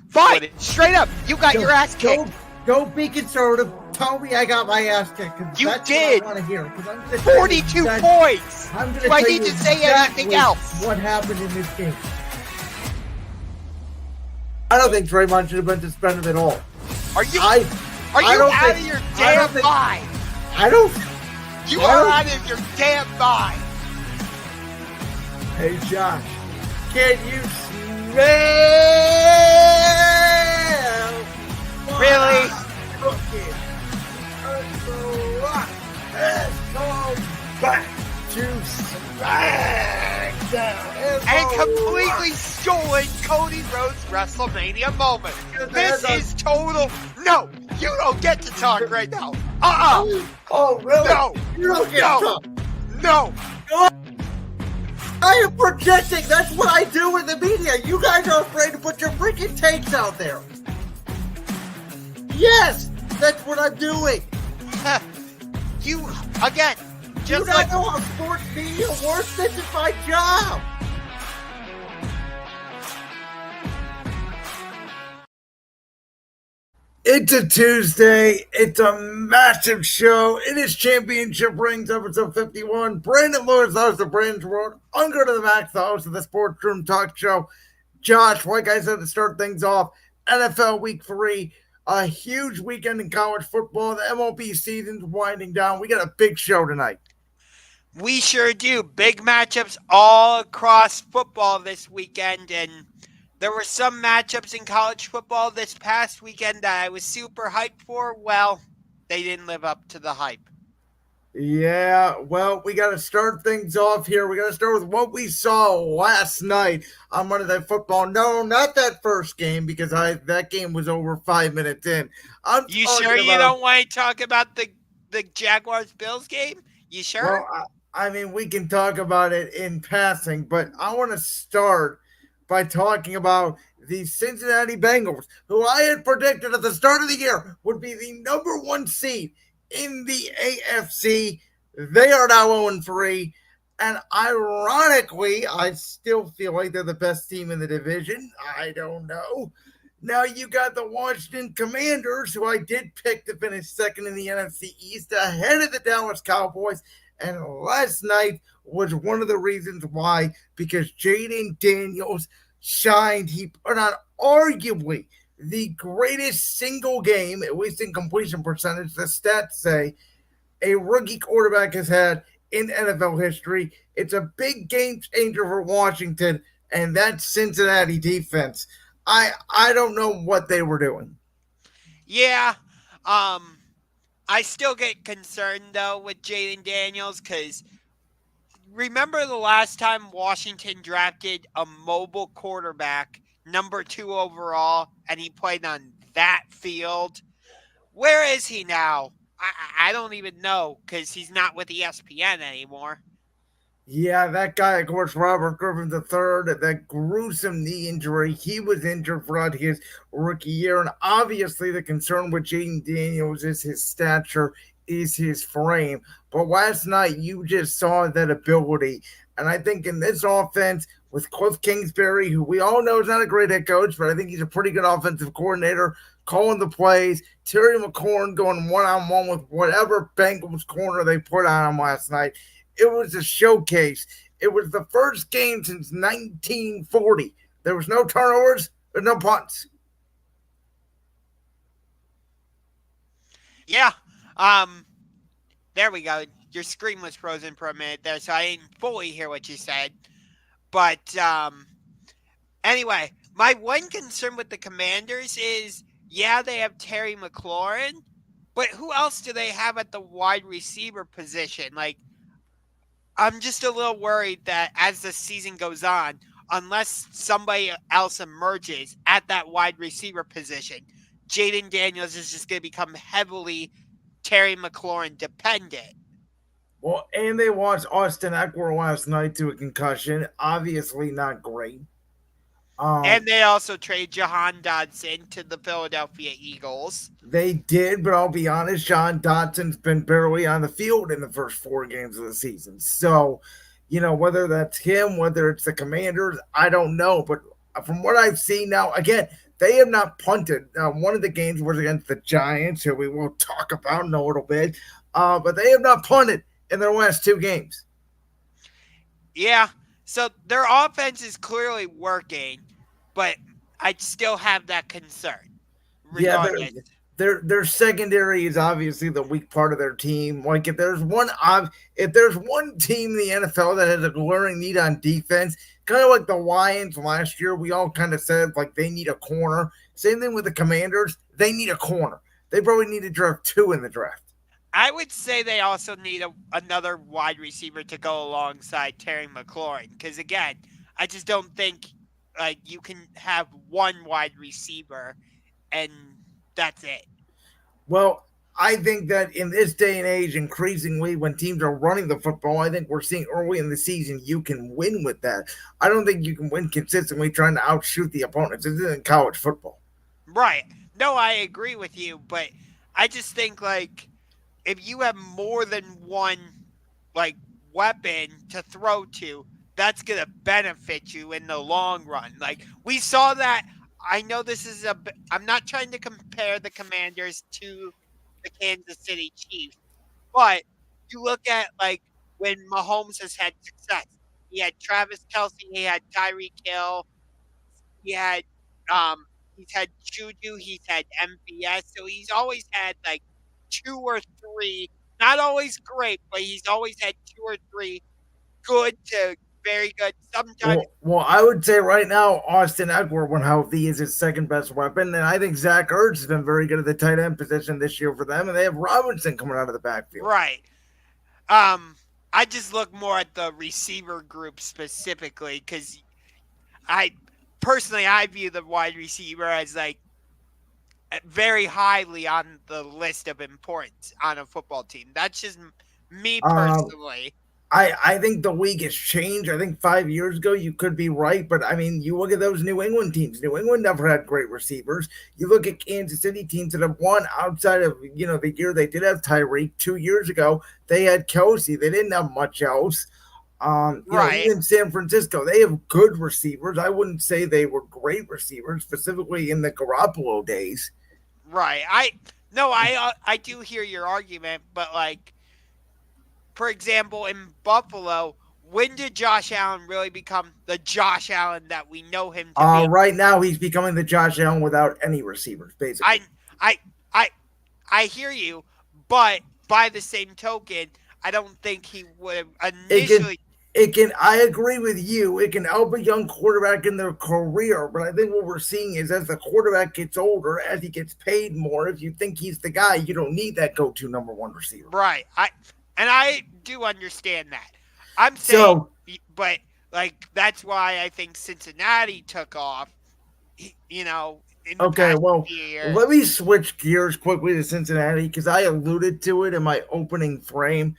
Fine. Straight up. You got your ass kicked. Don't be conservative. Tell me I got my ass kicked. You that's did. What I want to hear. 42 points. Do I need to say anything else? What happened in this game? I don't think Draymond should have been suspended at all. Are you out of your damn mind? You are out of your damn mind. Hey, Josh, can you smell? Really? Cooking. The Rock has come back to SmackDown and completely stolen Cody Rhodes' WrestleMania moment. This is total. No, you don't get to talk right now. Oh, really? No. You don't get to talk. No. I am projecting. That's what I do in the media. You guys are afraid to put your freaking takes out there. Yes, that's what I'm doing. You, again, just you like... know how sports media works? This is my job. It's a Tuesday. It's a massive show. It is Championship Rings, episode 51. Brandon Lewis, the host of Brandon's World. Ungar to the Max, the host of the Sports Room Talk Show. Josh, like I said to start things off, NFL Week 3, a huge weekend in college football. The MLB season's winding down. We got a big show tonight. We sure do. Big matchups all across football this weekend, and there were some matchups in college football this past weekend that I was super hyped for. Well, they didn't live up to the hype. Yeah, well, we got to start things off here. We got to start with what we saw last night on Monday Night Football. No, not that first game, because that game was over 5 minutes in. You sure you don't want to talk about the Jaguars-Bills game? You sure? Well, I mean, we can talk about it in passing, but I want to start by talking about the Cincinnati Bengals, who I had predicted at the start of the year would be the number 1 seed in the AFC. They are now 0-3, and ironically, I still feel like they're the best team in the division. I don't know. Now you got the Washington Commanders, who I did pick to finish second in the NFC East, ahead of the Dallas Cowboys, and last night was one of the reasons why, because Jaden Daniels shined. He put on arguably the greatest single game, at least in completion percentage, the stats say, a rookie quarterback has had in NFL history. It's a big game changer for Washington, and that Cincinnati defense, I don't know what they were doing. Yeah, I still get concerned, though, with Jaden Daniels, because remember the last time Washington drafted a mobile quarterback, number 2 overall, and he played on that field? Where is he now? I don't even know, because he's not with ESPN anymore. Yeah, that guy, of course, Robert Griffin III, that gruesome knee injury. He was injured throughout his rookie year, and obviously the concern with Jaden Daniels is his stature, is his frame. But last night, you just saw that ability. And I think in this offense, with Cliff Kingsbury, who we all know is not a great head coach, but I think he's a pretty good offensive coordinator, calling the plays, Terry McLaurin going one-on-one with whatever Bengals corner they put on him last night. It was a showcase. It was the first game since 1940. There was no turnovers, there's no punts. Yeah. There we go. Your screen was frozen for a minute there, so I didn't fully hear what you said. But anyway, my one concern with the Commanders is, yeah, they have Terry McLaurin, but who else do they have at the wide receiver position? Like, I'm just a little worried that as the season goes on, unless somebody else emerges at that wide receiver position, Jaden Daniels is just going to become heavily Terry McLaurin dependent. Well, and they watched Austin Eckler last night to a concussion. Obviously not great. And they also traded Jahan Dotson to the Philadelphia Eagles. They did, but I'll be honest, Jahan Dotson's been barely on the field in the first 4 games of the season. So, whether that's him, whether it's the Commanders, I don't know. But from what I've seen now, again, they have not punted. One of the games was against the Giants, who we will talk about in a little bit. But they have not punted in their last two games. Yeah. So their offense is clearly working, but I still have that concern Yeah, regardless. their secondary is obviously the weak part of their team. Like if there's one team in the NFL that has a glaring need on defense, kind of like the Lions last year, we all kind of said like they need a corner. Same thing with the Commanders, they need a corner. They probably need to draft two in the draft. I would say they also need another wide receiver to go alongside Terry McLaurin because again, I just don't think like you can have one wide receiver and that's it. Well, I think that in this day and age, increasingly, when teams are running the football, I think we're seeing early in the season you can win with that. I don't think you can win consistently trying to outshoot the opponents. This isn't college football. Right. No, I agree with you, but I just think like if you have more than one like weapon to throw to, that's going to benefit you in the long run. Like we saw that. I know this is I'm not trying to compare the Commanders to the Kansas City Chiefs, but you look at like when Mahomes has had success. He had Travis Kelsey, he had Tyreek Hill, he had um he's had Juju, he's had MVS, so he's always had like two or three, not always great, but he's always had two or three good to very good. Sometimes Well, I would say right now Austin Eckler, when healthy, is his second best weapon, and I think Zach Ertz has been very good at the tight end position this year for them, and they have Robinson coming out of the backfield. right. Um, I just look more at the receiver group specifically because I personally I view the wide receiver as like very highly on the list of importance on a football team. That's just me Um, personally. I think the league has changed. I think 5 years ago you could be right, but I mean, you look at those New England teams. New England never had great receivers. You look at Kansas City teams that have won outside of the year they did have Tyreek. 2 years ago they had Kelsey. They didn't have much else. Right, Even San Francisco, they have good receivers. I wouldn't say they were great receivers, specifically in the Garoppolo days. right. I do hear your argument, but like for example, in Buffalo, when did Josh Allen really become the Josh Allen that we know him to be? Right now he's becoming the Josh Allen without any receivers, I basically. I I I hear you, but by the same token, I don't think he would have It can initially. I agree with you, it can help a young quarterback in their career, but I think what we're seeing is as the quarterback gets older, as he gets paid more, if you think he's the guy, you don't need that go-to number one receiver. Right. I do understand that. I'm saying, So, but like that's why I think Cincinnati took off. In the okay, past well, few years. let me switch gears quickly to Cincinnati because I alluded to it in my opening frame.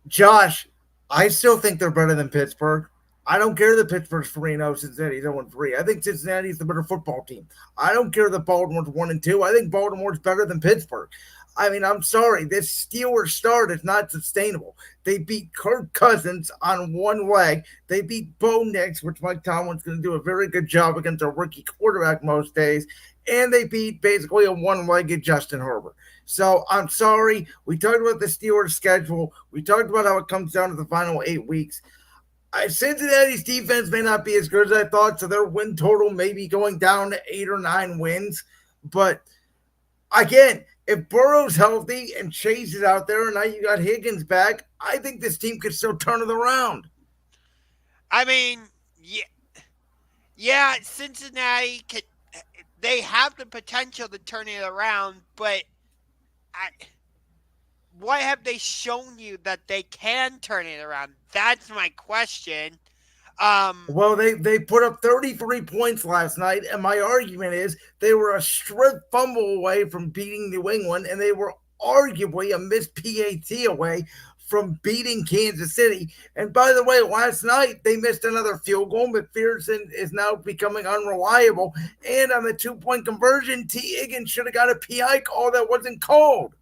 Josh, I still think they're better than Pittsburgh. I don't care that Pittsburgh's 3-0, Cincinnati's 0-3. I think Cincinnati's the better football team. I don't care that Baltimore's 1-2. I think Baltimore's better than Pittsburgh. I mean, I'm sorry, this Steelers start is not sustainable. They beat Kirk Cousins on one leg. They beat Bo Nix, which Mike Tomlin's going to do a very good job against a rookie quarterback most days. And they beat basically a one-legged Justin Herbert. So I'm sorry. We talked about the Steelers' schedule. We talked about how it comes down to the final 8 weeks. Cincinnati's defense may not be as good as I thought, so their win total may be going down to 8 or 9 wins. But again, if Burrow's healthy and Chase is out there, and now you got Higgins back, I think this team could still turn it around. I mean, yeah, yeah, Cincinnati could. They have the potential to turn it around, but I, what have they shown you that they can turn it around? That's my question. Um, Well, they put up 33 points last night, and my argument is they were a strip fumble away from beating New England, and they were arguably a missed PAT away from beating Kansas City. And by the way, last night they missed another field goal. McPherson is now becoming unreliable. And on the 2 point conversion, T. Higgins should have got a PI call that wasn't called.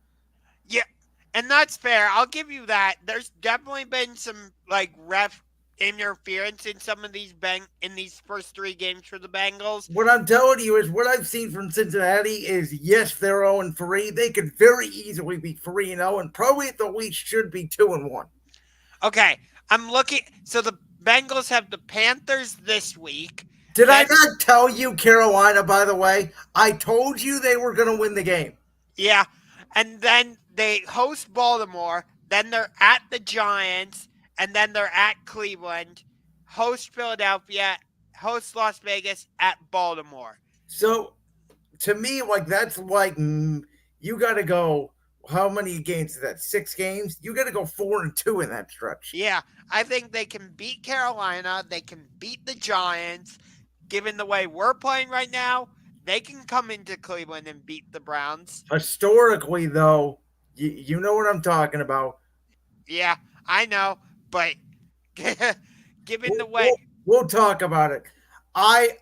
yeah, and that's fair. I'll give you that. There's definitely been some like interference in some of these in these first three games for the Bengals. What I'm telling you is what I've seen from Cincinnati is yes, they're 0-3. They could very easily be 3-0, and probably at the least should be 2-1. Okay, I'm looking. So the Bengals have the Panthers this week. Did I Then, not tell you Carolina, by the way? I told you they were going to win the game. yeah, and then they host Baltimore. Then they're at the Giants, and then they're at Cleveland, host Philadelphia, host Las Vegas, at Baltimore. So to me, like that's like you got to go. How many games is that? 6 games. You got to go 4-2 in that stretch. Yeah, I think they can beat Carolina. They can beat the Giants. Given the way we're playing right now, they can come into Cleveland and beat the Browns. Historically, though, you know what I'm talking about. Yeah, I know, but given We'll, the way, we'll, we'll talk about it. I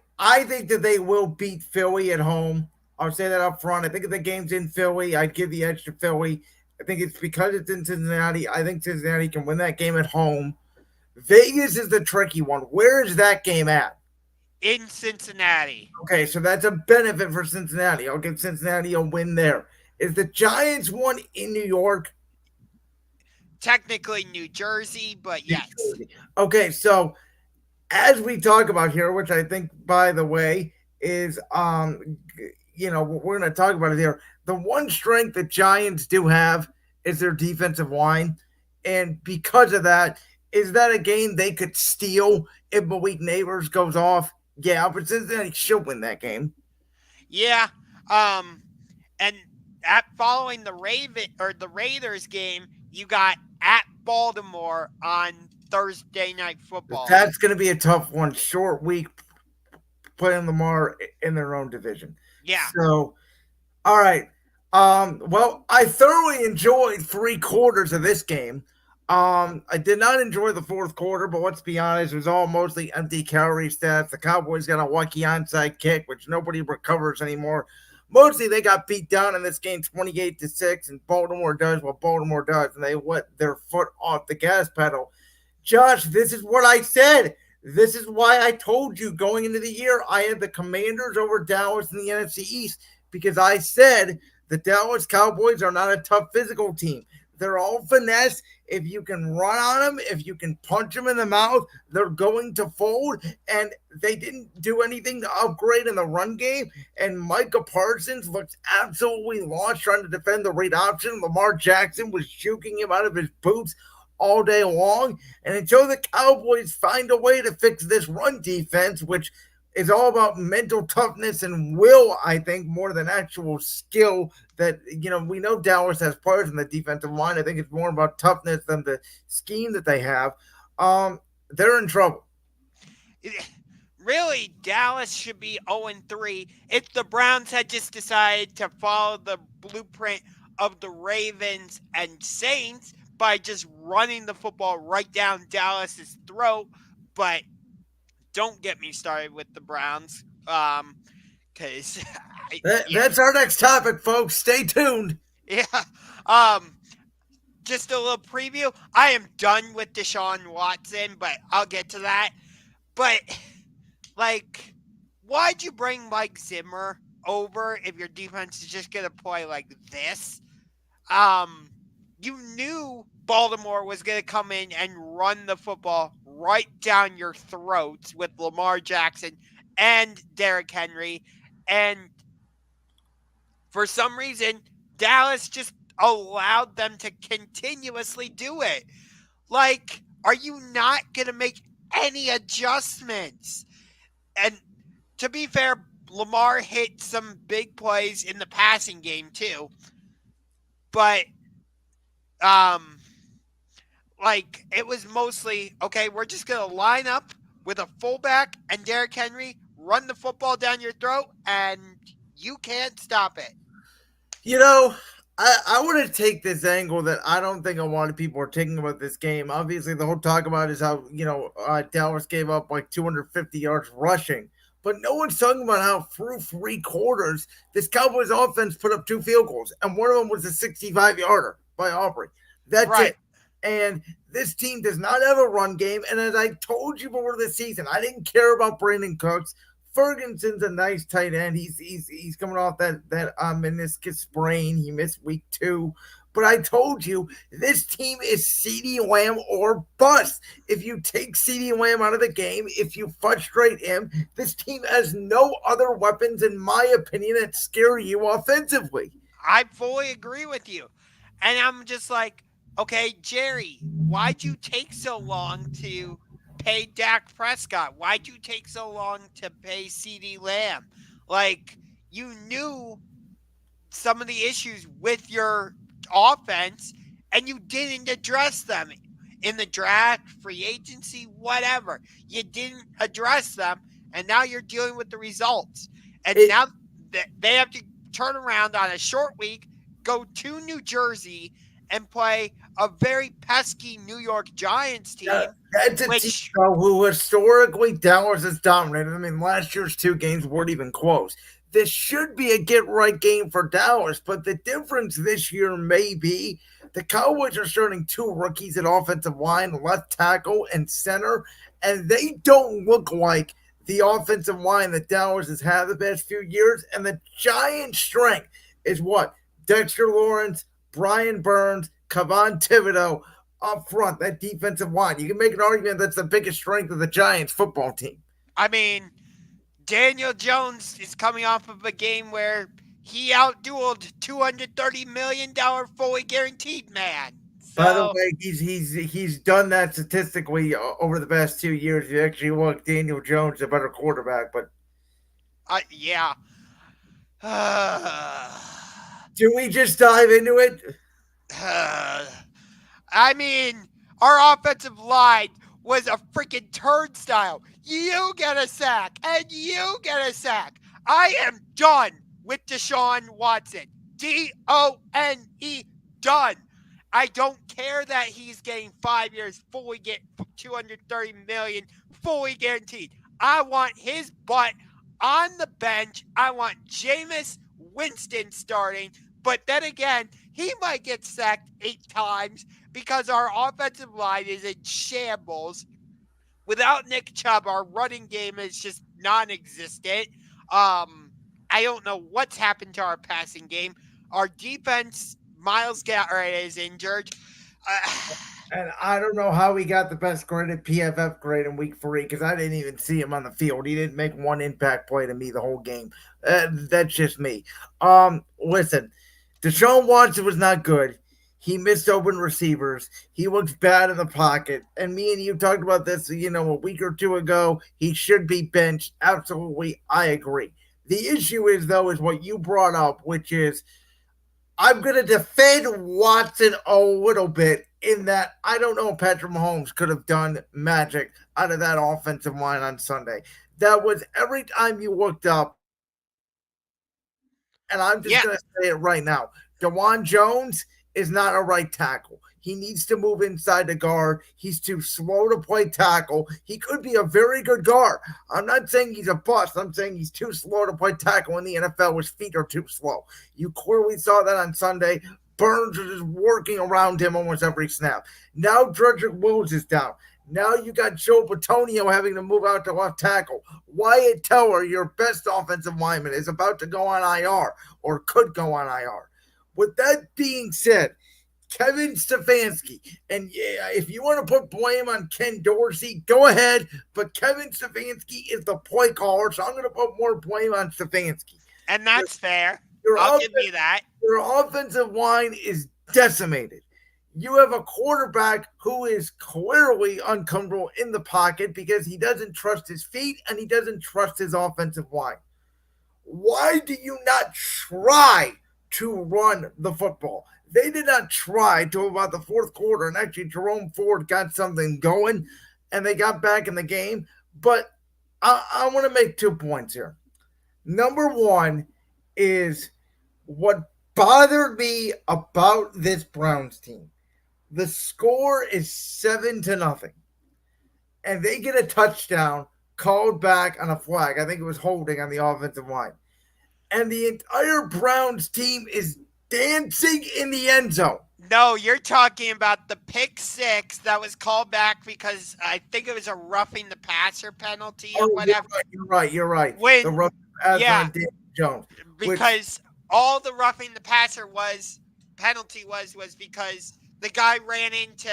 think that they will beat Philly at home. I'll say that up front. I think if the game's in Philly, I'd give the edge to Philly. I think it's because it's in Cincinnati. I think Cincinnati can win that game at home. Vegas is the tricky one. Where is that game at? in Cincinnati, Okay, so that's a benefit for Cincinnati. I'll give Cincinnati a win there. Is the Giants one in New York? technically New Jersey, but New yes. Jersey. Okay, so as we talk about here, which I think, by the way, is we're going to talk about it here. The one strength the Giants do have is their defensive line, and because of that, is that a game they could steal if Malik Neighbors goes off? Yeah, but Cincinnati should win that game. Yeah, um, and at following the the Raiders game, you got at Baltimore on Thursday night football. That's going to be a tough one. Short week playing Lamar in their own division. Yeah, So, all right. Well, I thoroughly enjoyed 3 quarters of this game. I did not enjoy the fourth quarter, but let's be honest, it was all mostly empty calorie stats. The Cowboys got a lucky onside kick, which nobody recovers anymore. Mostly they got beat down in this game 28-6, and Baltimore does what Baltimore does, and they let their foot off the gas pedal. Josh, this is what I said. This is why I told you going into the year I had the Commanders over Dallas in the NFC East because I said the Dallas Cowboys are not a tough physical team. They're all finesse. If you can run on them, if you can punch them in the mouth, they're going to fold. And they didn't do anything to upgrade in the run game. And Micah Parsons looks absolutely lost trying to defend the read option. Lamar Jackson was juking him out of his boots all day long. And until the Cowboys find a way to fix this run defense, which is all about mental toughness and will, I think, more than actual skill. That, we know Dallas has players in the defensive line. I think it's more about toughness than the scheme that they have. They're in trouble. really, Dallas should be 0-3 if the Browns had just decided to follow the blueprint of the Ravens and Saints by just running the football right down Dallas's throat. But don't get me started with the Browns, because That's our next topic, folks. Stay tuned. yeah. Um, just a little preview. I am done with Deshaun Watson, but I'll get to that. But like, why'd you bring Mike Zimmer over if your defense is just gonna play like this? You knew Baltimore was gonna come in and run the football right down your throats with Lamar Jackson and Derrick Henry, and for some reason, Dallas just allowed them to continuously do it. Like, are you not going to make any adjustments? And to be fair, Lamar hit some big plays in the passing game too. But um like it was mostly okay, we're just going to line up with a fullback and Derrick Henry, run the football down your throat and you can't stop it. You know, I want to take this angle that I don't think a lot of people are taking about this game. Obviously, the whole talk about is how, Dallas gave up like 250 yards rushing. But no one's talking about how through 3 quarters, this Cowboys offense put up 2 field goals. And one of them was a 65-yarder by Aubrey. That's Right. it. And this team does not have a run game. And as I told you before the season, I didn't care about Brandon Cooks. Ferguson's a nice tight end. He's coming off that meniscus sprain. He missed week 2. But I told you this team is CeeDee Lamb or bust. If you take CeeDee Lamb out of the game, if you frustrate him, this team has no other weapons, in my opinion, that scare you offensively. I fully agree with you. And I'm just like, okay, Jerry, why'd you take so long to pay Dak Prescott? Why'd you take so long to pay CD Lamb? Like, you knew some of the issues with your offense and you didn't address them in the draft, free agency, whatever. You didn't address them, and now you're dealing with the results. And It, now they have to turn around on a short week, go to New Jersey, and play a very pesky New York Giants team, that's a team which though, who historically Dallas has dominated. I mean, last year's 2 games weren't even close. This should be a get right game for Dallas, but the difference this year may be the Cowboys are starting 2 rookies at offensive line, left tackle, and center, and they don't look like the offensive line that Dallas has had the past few years. And the Giants' strength is what? Dexter Lawrence, Brian Burns, Kevon Thibodeau up front, that defensive line. You can make an argument that's the biggest strength of the Giants football team. I mean, Daniel Jones is coming off of a game where he outdueled $230 million fully guaranteed man. By the So, way, he's done that statistically over the past 2 years. You actually look, Daniel Jones a better quarterback, but yeah. do we just dive into it? I mean, our offensive line was a freaking turnstile. You get a sack, and you get a sack. I am done with Deshaun Watson. DONE, done. I don't care that he's getting 5 years, fully get 230 million, fully guaranteed. I want his butt on the bench. I want Jameis Winston starting. But then again, he might get sacked 8 times because our offensive line is in shambles. Without Nick Chubb, our running game is just non-existent. I don't know what's happened to our passing game. Our defense, Miles Garrett is injured. Uh, And I don't know how he got the best graded PFF grade in week 3 because I didn't even see him on the field. He didn't make one impact play to me the whole game. That's just me. Listen, Deshaun Watson was not good. He missed open receivers. He looks bad in the pocket. And me and you talked about this, a week or 2 ago. He should be benched. Absolutely, I agree. The issue is, though, is what you brought up, which is I'm going to defend Watson a little bit in that I don't know if Patrick Mahomes could have done magic out of that offensive line on Sunday. That was every time you looked up, and I'm just yeah, going to say it right now. DeJuan Jones is not a right tackle. He needs to move inside the guard. He's too slow to play tackle. He could be a very good guard. I'm not saying he's a bust. I'm saying he's too slow to play tackle in the NFL. His feet are too slow. You clearly saw that on Sunday. Burns is just working around him almost every snap. Now Dredrick Wills is down. Now you got Joe Batonio having to move out to left tackle. Wyatt Teller, your best offensive lineman, is about to go on IR or could go on IR. With that being said, Kevin Stefanski. And yeah, if you want to put blame on Ken Dorsey, go ahead. But Kevin Stefanski is the play caller, so I'm going to put more blame on Stefanski. and that's fair. Your, I'll offen- give you that. your offensive line is decimated. You have a quarterback who is clearly uncomfortable in the pocket because he doesn't trust his feet and he doesn't trust his offensive line. Why do you not try to run the football? They did not try till about the 4th quarter, and actually Jerome Ford got something going, and they got back in the game. But I want to make 2 points here. Number one is what bothered me about this Browns team. The score is 7-0, and they get a touchdown called back on a flag. I think it was holding on the offensive line. And the entire Browns team is dancing in the end zone. No, you're talking about the pick six that was called back because I think it was a roughing the passer penalty or Oh, you're whatever. right. You're right. You're right. The When, rough passer yeah, on Daniel Jones, which because all the roughing the passer was penalty was because the guy ran into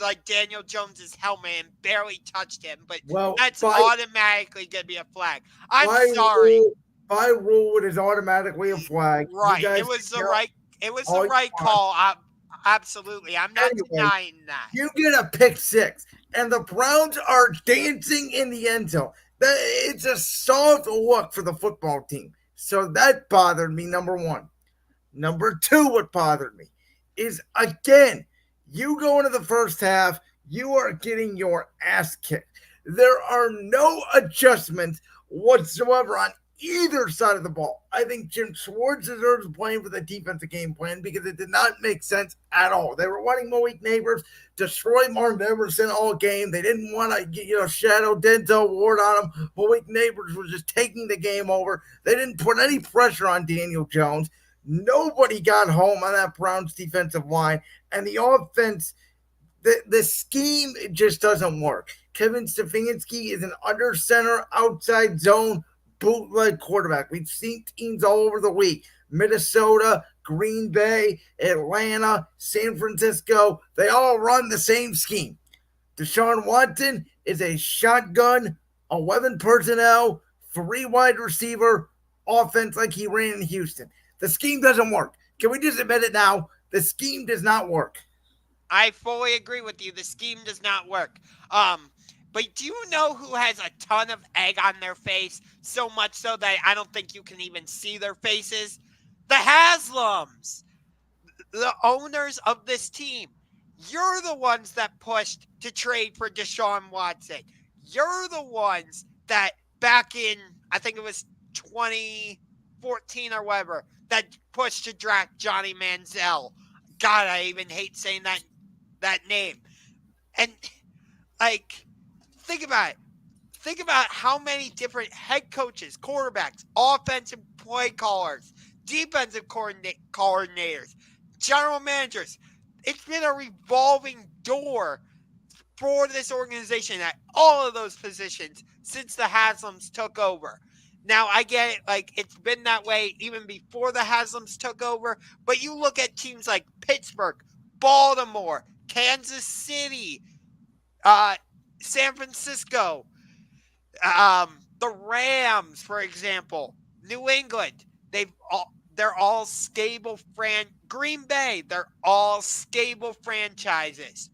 like Daniel Jones's helmet and barely touched him, but well that's automatically gonna be a flag. I'm by sorry. rule by rule it is automatically a flag. You Right. guys can yell It was the all you right want. call. Absolutely. I'm not Anyway, denying that. you get a pick six, and the Browns are dancing in the end zone. It's a soft look for the football team. So that bothered me, number one. Number two, what bothered me is again, you go into the first half, you are getting your ass kicked. There are no adjustments whatsoever on either side of the ball. I think Jim Schwartz deserves blame for the defensive game plan because it did not make sense at all. They were wanting Malik Neighbors, destroy Martin Emerson all game. They didn't want to, shadow Denzel Ward on him. Malik Neighbors was just taking the game over. They didn't put any pressure on Daniel Jones. Nobody got home on that Browns defensive line, and the offense, the scheme, it just doesn't work. Kevin Stefanski is an under center, outside zone, bootleg quarterback. We've seen teams all over the league: Minnesota, Green Bay, Atlanta, San Francisco. They all run the same scheme. Deshaun Watson is a shotgun, 11 personnel, three wide receiver offense like he ran in Houston. The scheme doesn't work. Can we just admit it now? The scheme does not work. I fully agree with you. The scheme does not work. But do you know who has a ton of egg on their face? So much so that I don't think you can even see their faces? The Haslams, the owners of this team. You're the ones that pushed to trade for Deshaun Watson. You're the ones that back in, I think it was 2014 or whatever, that pushed to draft Johnny Manziel. God, I even hate saying that name. And like, think about it. Think about how many different head coaches, quarterbacks, offensive play callers, defensive coordinators, general managers. It's been a revolving door for this organization at all of those positions since the Haslams took over. Now, I get it, like, it's been that way even before the Haslams took over, but you look at teams like Pittsburgh, Baltimore, Kansas City, San Francisco, the Rams, for example, New England. They're all stable Green Bay. They're all stable franchises.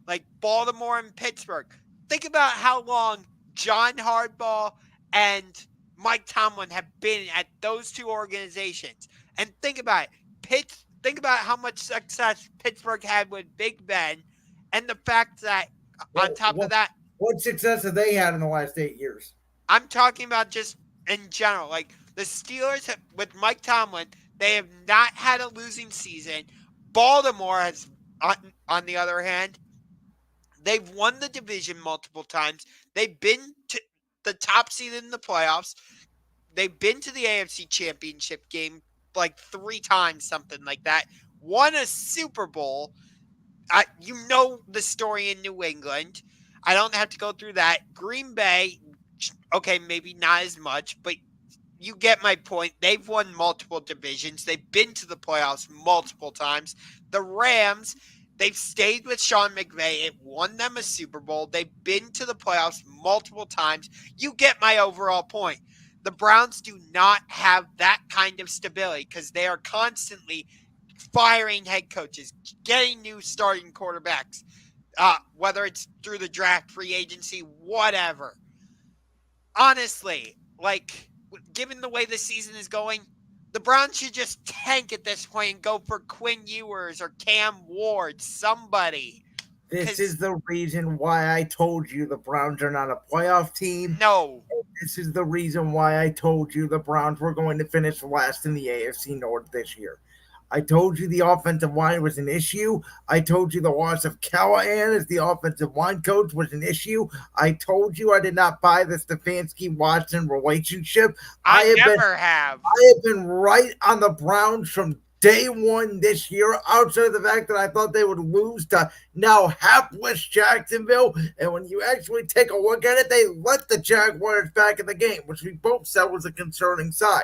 Like Baltimore and Pittsburgh. Think about how long John Hardball and Mike Tomlin have been at those two organizations, and think about it. Think about how much success Pittsburgh had with Big Ben, and the fact that on Well, top of what, that, what success have they had in the last 8 years? I'm talking about just in general. Like the Steelers with Mike Tomlin, they have not had a losing season. Baltimore has, on the other hand, they've won the division multiple times. They've been to the top seed in the playoffs. They've been to the AFC Championship game like 3 times, something like that. Won a Super Bowl. You know the story in New England. I don't have to go through that. Green Bay, okay, maybe not as much, but you get my point. They've won multiple divisions. They've been to the playoffs multiple times. The Rams, they've stayed with Sean McVay. It won them a Super Bowl. They've been to the playoffs multiple times. You get my overall point. The Browns do not have that kind of stability because they are constantly firing head coaches, getting new starting quarterbacks, whether it's through the draft, free agency, whatever. Honestly, like, given the way the season is going, the Browns should just tank at this point and go for Quinn Ewers or Cam Ward, somebody. This Because, is the reason why I told you the Browns are not a playoff team. no, This is the reason why I told you the Browns were going to finish last in the AFC North this year. I told you the offensive line was an issue. I told you the loss of Callahan as the offensive line coach was an issue. I told you I did not buy the Stefanski Watson relationship. I I have been never have. I have been right on the Browns from day one this year, outside of the fact that I thought they would lose to now hapless Jacksonville. And when you actually take a look at it, they let the Jaguars back in the game, which we both said was a concerning sign.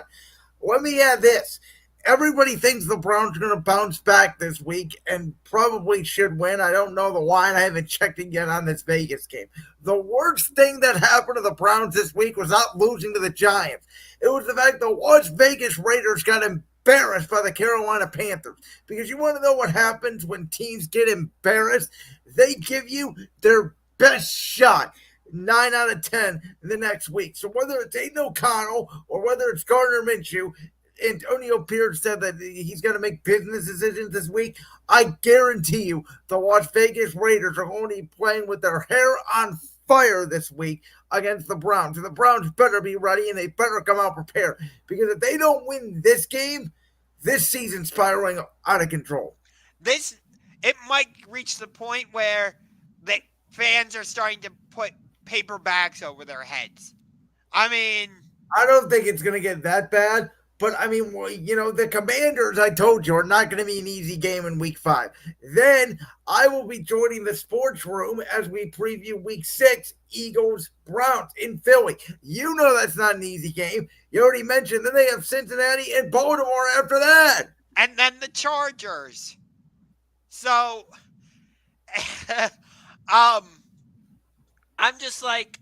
Let me add this. Everybody thinks the Browns are going to bounce back this week and probably should win. I don't know the line. I haven't checked it yet on this Vegas game. The worst thing that happened to the Browns this week was not losing to the Giants. It was the fact the Las Vegas Raiders got embarrassed by the Carolina Panthers. Because you want to know what happens when teams get embarrassed? They give you their best shot. 9 out of 10 the next week. So whether it's Aiden O'Connell or whether it's Gardner Minshew, Antonio Pierce said that he's going to make business decisions this week. I guarantee you the Las Vegas Raiders are going to be playing with their hair on fire this week against the Browns. And the Browns better be ready and they better come out prepared. Because if they don't win this game, this season's spiraling out of control. This it might reach the point where the fans are starting to put paper bags over their heads. I mean, I don't think it's going to get that bad. But I mean, the Commanders, I told you, are not going to be an easy game in week 5. Then I will be joining the sports room as we preview week 6, Eagles, Browns in Philly. You know that's not an easy game. You already mentioned. Then they have Cincinnati and Baltimore after that. and then the Chargers. So, um, I'm just like,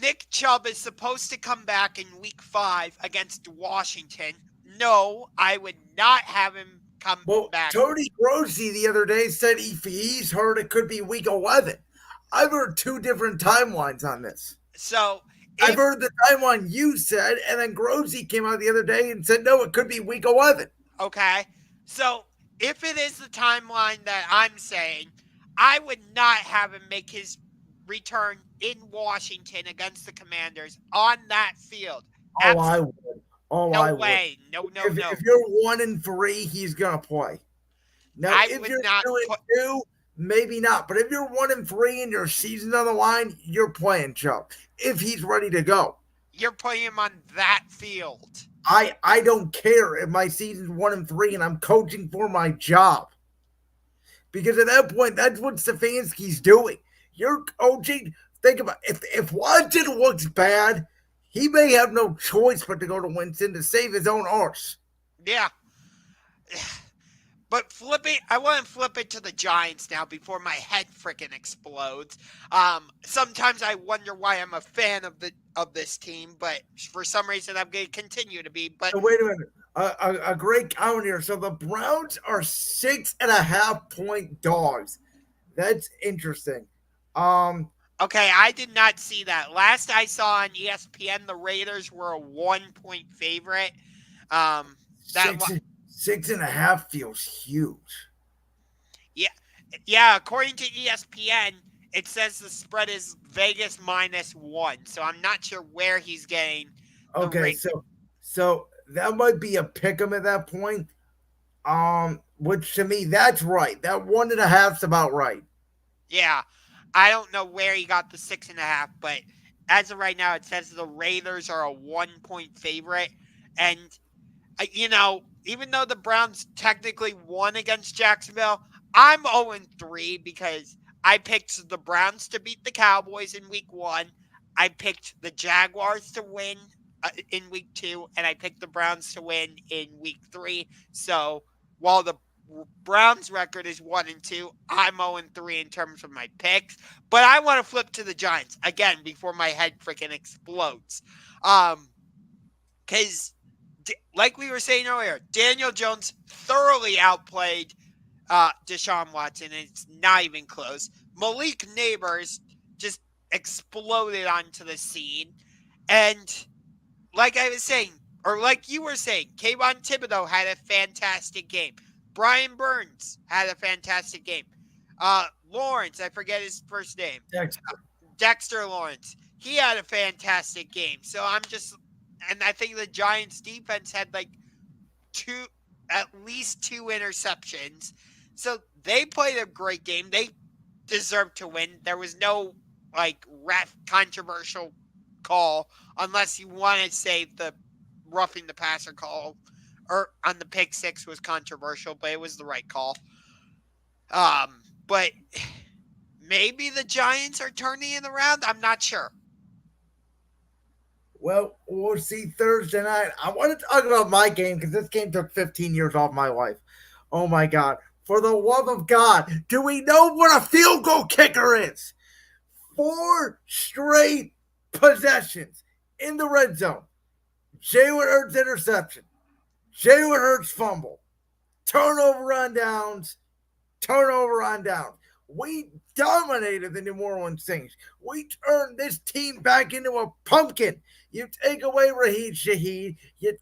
Nick Chubb is supposed to come back in week 5 against Washington. No, I would not have him come Well, back. Tony Grossi the other day said if he's heard it could be week 11. I've heard 2 different timelines on this. So, I've heard the timeline you said, and then Grossi came out the other day and said, no, it could be week 11. okay. So, if it is the timeline that I'm saying, I would not have him make his return in Washington against the Commanders on that field. Oh, I would. Oh, No I way. would. No. If you're 1-3, he's gonna play. Now, I if would you're not 2-2, maybe not. But if you're 1-3 and your season's on the line, you're playing Chubb if he's ready to go. You're putting him on that field. I don't care if my season's 1-3 and I'm coaching for my job. Because at that point, that's what Stefanski's doing. You're coaching. Think about it. If Watson looks bad, he may have no choice but to go to Winston to save his own arse. Yeah. But I want to flip it to the Giants now before my head freaking explodes. Sometimes I wonder why I'm a fan of this team, but for some reason I'm going to continue to be. But So wait a minute. A great count here. So the Browns are 6.5-point dogs. That's interesting. okay, I did not see that. Last I saw on ESPN, the Raiders were a 1-point favorite. That 6.5 feels huge. Yeah. According to ESPN, it says the spread is Vegas -1. So I'm not sure where he's getting. Okay, so that might be a pick 'em at that point. Which to me, that's right. That 1.5's about right. Yeah, I don't know where he got the 6.5, but as of right now, it says the Raiders are a 1-point favorite, and even though the Browns technically won against Jacksonville, I'm 0-3 because I picked the Browns to beat the Cowboys in week 1. I picked the Jaguars to win in week 2, and I picked the Browns to win in week 3. So while the Browns record is 1-2, I'm 0-3 in terms of my picks. But I want to flip to the Giants again before my head freaking explodes. Because like we were saying earlier, Daniel Jones thoroughly outplayed Deshaun Watson, and it's not even close. Malik Neighbors just exploded onto the scene. And like I was saying, or like you were saying, Kayvon Thibodeau had a fantastic game. Brian Burns had a fantastic game. Lawrence, I forget his first name. Dexter Lawrence. He had a fantastic game. So and I think the Giants defense had like at least 2 interceptions. So they played a great game. They deserved to win. There was no like ref controversial call unless you want to say the roughing the passer call or on the pick six was controversial, but it was the right call. But maybe the Giants are turning it around. I'm not sure. Well, we'll see Thursday night. I want to talk about my game because this game took 15 years off my life. Oh my God. For the love of God, do we know what a field goal kicker is? 4 straight possessions in the red zone. Jalen Hurts interception. Jalen Hurts fumble. Turnover on downs. Turnover on downs. We dominated the New Orleans Saints. We turned this team back into a pumpkin. You take away Raheem Shaheed, you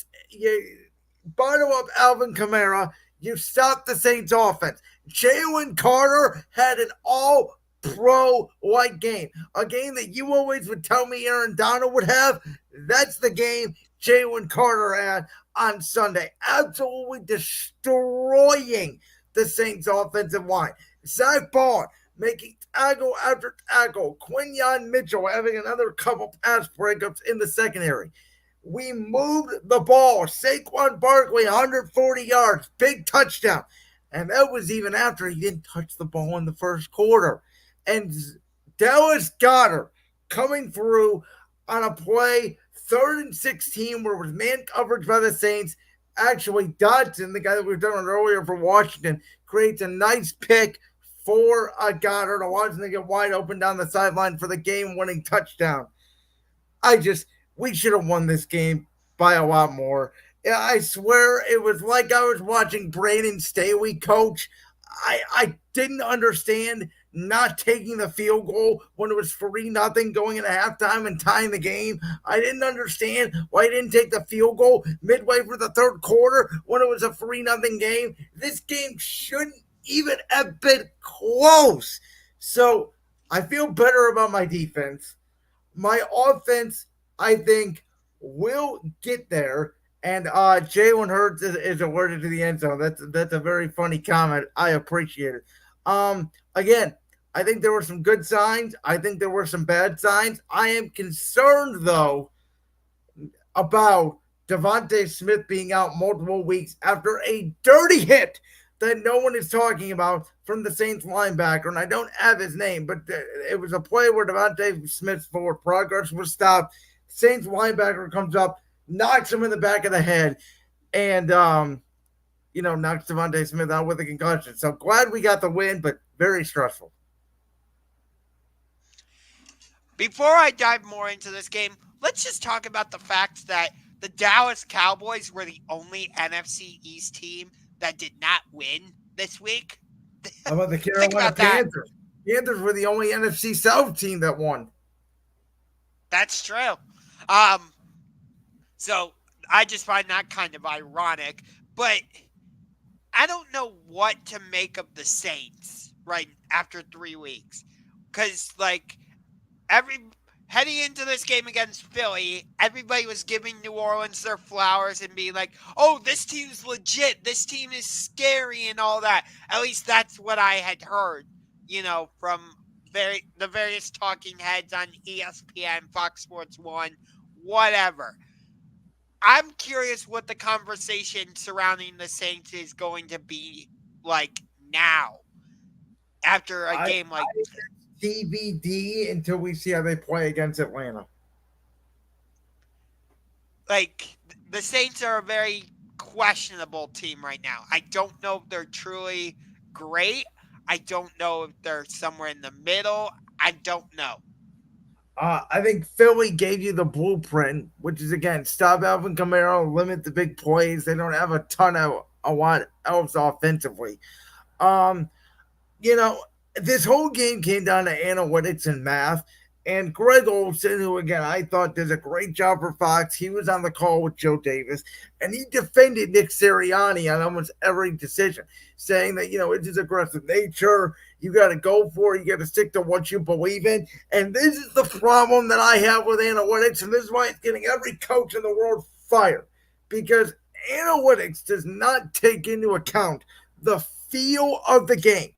bottle up Alvin Kamara, you stop the Saints offense. Jalen Carter had an all pro like game. A game that you always would tell me Aaron Donald would have. That's the game Jalen Carter had on Sunday. Absolutely destroying the Saints offensive line. Zach Bond making tackle after tackle. Quinyon Mitchell having another couple pass breakups in the secondary. We moved the ball. Saquon Barkley, 140 yards, big touchdown. And that was even after he didn't touch the ball in the first quarter. And Dallas Goedert coming through on a play, 3rd and 16, where it was man coverage by the Saints. Actually, Dodson, the guy that we were talking about earlier for Washington, creates a nice pick for Goddard, allows him to get wide open down the sideline for the game-winning touchdown. We should have won this game by a lot more. I swear it was like I was watching Brandon Staley coach. I didn't understand not taking the field goal when it was 3-0 going into halftime and tying the game. I didn't understand why he didn't take the field goal midway through the third quarter when it was a 3-0 game. This game shouldn't even have been close. So I feel better about my defense. My offense, I think, will get there. And Jalen Hurts is alerted to the end zone. That's a very funny comment. I appreciate it. Again, I think there were some good signs. I think there were some bad signs. I am concerned though about Devontae Smith being out multiple weeks after a dirty hit that no one is talking about from the Saints linebacker, and I don't have his name, but it was a play where Devontae Smith's forward progress was stopped. Saints linebacker comes up, knocks him in the back of the head, and knocks Devontae Smith out with a concussion. So glad we got the win, but very stressful. Before I dive more into this game, let's just talk about the fact that the Dallas Cowboys were the only NFC East team that did not win this week. How about the Think Carolina about that. Panthers? Panthers were the only NFC South team that won. That's true. Um, so I just find that kind of ironic, but I don't know what to make of the Saints right after 3 weeks. Because, like, every heading into this game against Philly, everybody was giving New Orleans their flowers and being like, "Oh, this team's legit. This team is scary and all that." At least that's what I had heard, from the various talking heads on ESPN, Fox Sports 1, whatever. I'm curious what the conversation surrounding the Saints is going to be like now after a I game like DVD until we see how they play against Atlanta. the Saints are a very questionable team right now. I don't know if they're truly great. I don't know if they're somewhere in the middle. I don't know. I think Philly gave you the blueprint, which is again stop Alvin Kamara, limit the big plays. They don't have a lot else offensively. Um, this whole game came down to analytics and math. And Greg Olson, who again I thought does a great job for Fox, he was on the call with Joe Davis, and he defended Nick Sirianni on almost every decision, saying that it's his aggressive nature. You got to go for it. You got to stick to what you believe in. And this is the problem that I have with analytics, and this is why it's getting every coach in the world fired, because analytics does not take into account the feel of the game.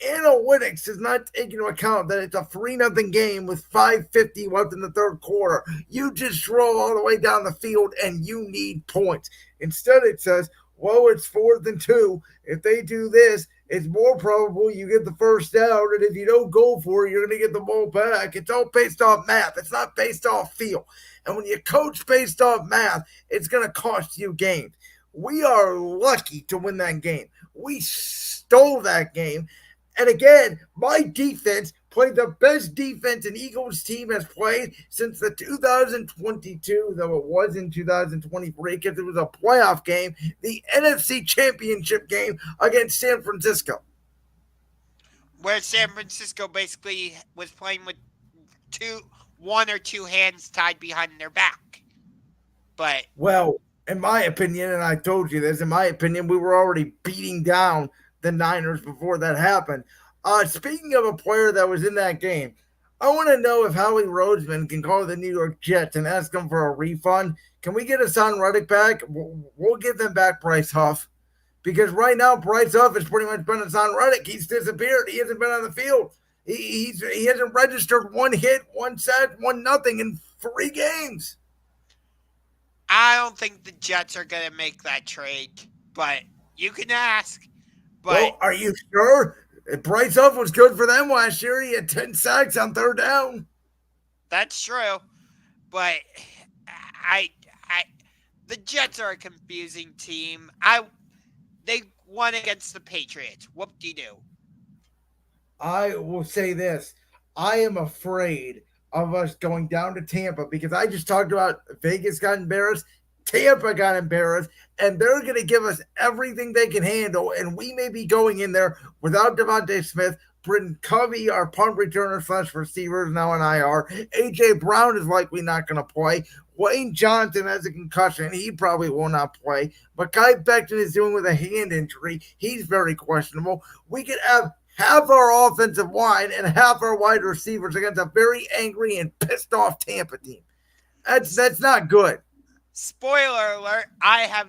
Analytics does not take into account that it's a 3-0 game with 5:50 left in the third quarter. You just roll all the way down the field and you need points. Instead, it says, well, it's 4th and 2. If they do this, it's more probable you get the first down. And if you don't go for it, you're going to get the ball back. It's all based off math. It's not based off feel. And when you coach based off math, it's going to cost you games. We are lucky to win that game. We stole that game. And again, my defense played the best defense an Eagles team has played since the 2022, though it was in 2023 because it was a playoff game, the NFC Championship game against San Francisco. Where San Francisco basically was playing with one or two hands tied behind their back. But well, in my opinion, and I told you this, in my opinion, we were already beating down the Niners before that happened. Speaking of a player that was in that game, I want to know if Howie Roseman can call the New York Jets and ask them for a refund. Can we get Hassan Reddick back? We'll give them back Bryce Huff. Because right now, Bryce Huff has pretty much been Hassan Reddick. He's disappeared. He hasn't been on the field. He hasn't registered one hit, one sack, 1-0 in 3 games. I don't think the Jets are going to make that trade. But you can ask. But well, are you sure? Bryce Huff was good for them last year. He had 10 sacks on 3rd down. That's true. But the Jets are a confusing team. They won against the Patriots. Whoop-de-doo. I will say this. I am afraid of us going down to Tampa because I just talked about Vegas got embarrassed. Tampa got embarrassed, and they're going to give us everything they can handle, and we may be going in there without Devontae Smith. Britton Covey, our punt returner / receiver, is now on IR. A.J. Brown is likely not going to play. Wayne Johnson has a concussion. He probably will not play. Mekhi Becton is dealing with a hand injury. He's very questionable. We could have half our offensive line and half our wide receivers against a very angry and pissed off Tampa team. That's not good. Spoiler alert, I have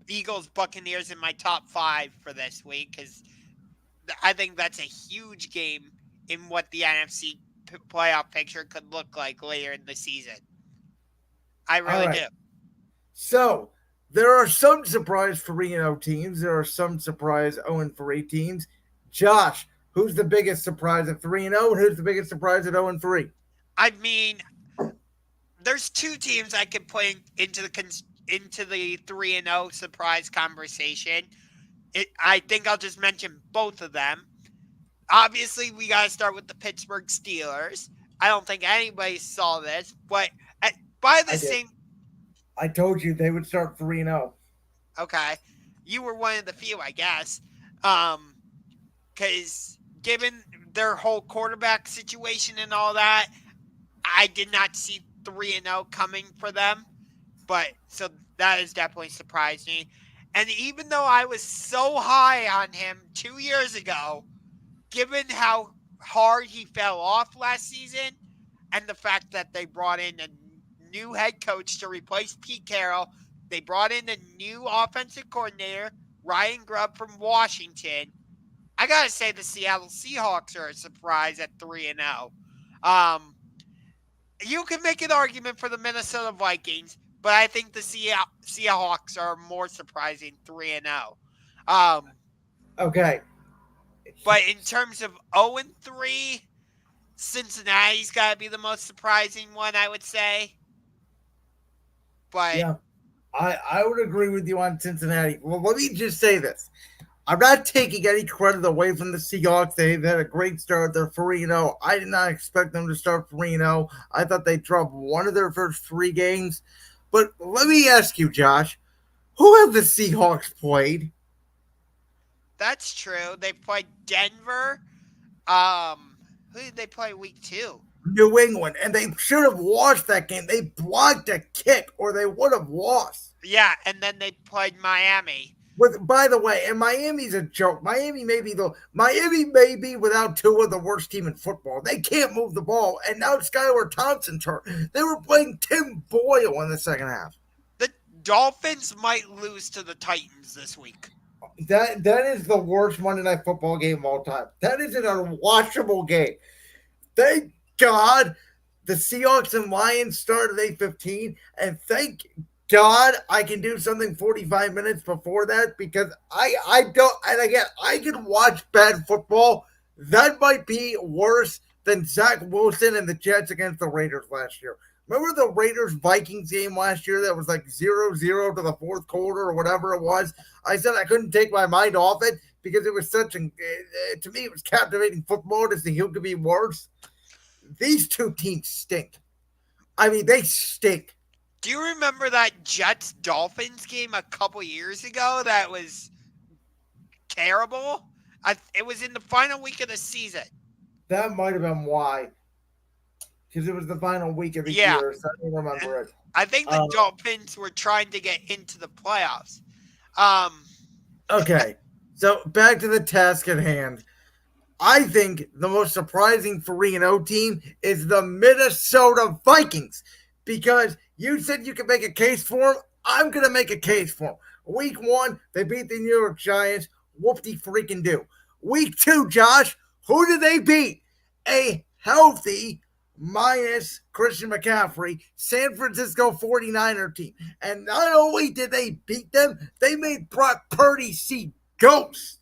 Eagles Buccaneers in my top 5 for this week because I think that's a huge game in what the NFC playoff picture could look like later in the season. I really do. So, there are some surprise 3-0 teams. There are some surprise 0-3 teams. Josh, who's the biggest surprise at 3-0 and who's the biggest surprise at 0-3? I mean, there's 2 teams I could put into the 3-0 surprise conversation. I think I'll just mention both of them. Obviously, we got to start with the Pittsburgh Steelers. I don't think anybody saw this, but I told you they would start 3-0. Okay. You were one of the few, I guess. Because given their whole quarterback situation and all that, I did not see 3-0 coming for them. But so that has definitely surprised me. And even though I was so high on him 2 years ago, given how hard he fell off last season and the fact that they brought in a new head coach to replace Pete Carroll, they brought in a new offensive coordinator, Ryan Grubb from Washington. I got to say the Seattle Seahawks are a surprise at 3-0. You can make an argument for the Minnesota Vikings, but I think the Seahawks are more surprising 3-0. Okay. But in terms of 0-3, Cincinnati's got to be the most surprising one, I would say. But yeah, I would agree with you on Cincinnati. Well, let me just say this. I'm not taking any credit away from the Seahawks. They've had a great start. They're 3-0. I did not expect them to start 3-0. I thought they dropped one of their first 3 games. But let me ask you, Josh, who have the Seahawks played? That's true. They played Denver. Who did they play week 2? New England. And they should have lost that game. They blocked a kick or they would have lost. Yeah, and then they played Miami. By the way, and Miami's a joke. Miami may be without Tua the worst team in football. They can't move the ball, and now Skylar Thompson's hurt. They were playing Tim Boyle in the second half. Dolphins might lose to the Titans this week. That is the worst Monday Night Football game of all time. That is an unwatchable game. Thank God the Seahawks and Lions started at 8:15, and thank God I can do something 45 minutes before that because I don't, and again, I can watch bad football. That might be worse than Zach Wilson and the Jets against the Raiders last year. Remember the Raiders Vikings game last year that was like 0-0 to the fourth quarter or whatever it was? I said I couldn't take my mind off it because it was such an, to me, it was captivating football to see who could be worse. These two teams stink. I mean, they stink. Do you remember that Jets Dolphins game a couple years ago that was terrible? It was in the final week of the season. That might have been why, because it was the final week of the Yeah, year, so I don't and remember it. I think the Um, Dolphins were trying to get into the playoffs. Um, okay, so back to the task at hand. I think the most surprising 3-0 team is the Minnesota Vikings because you said you could make a case for them. I'm going to make a case for them. Week one, they beat the New York Giants. Whoop-de freaking do. Week two, Josh, who did they beat? A healthy minus Christian McCaffrey San Francisco 49er team. And not only did they beat them, they made Brock Purdy see ghosts.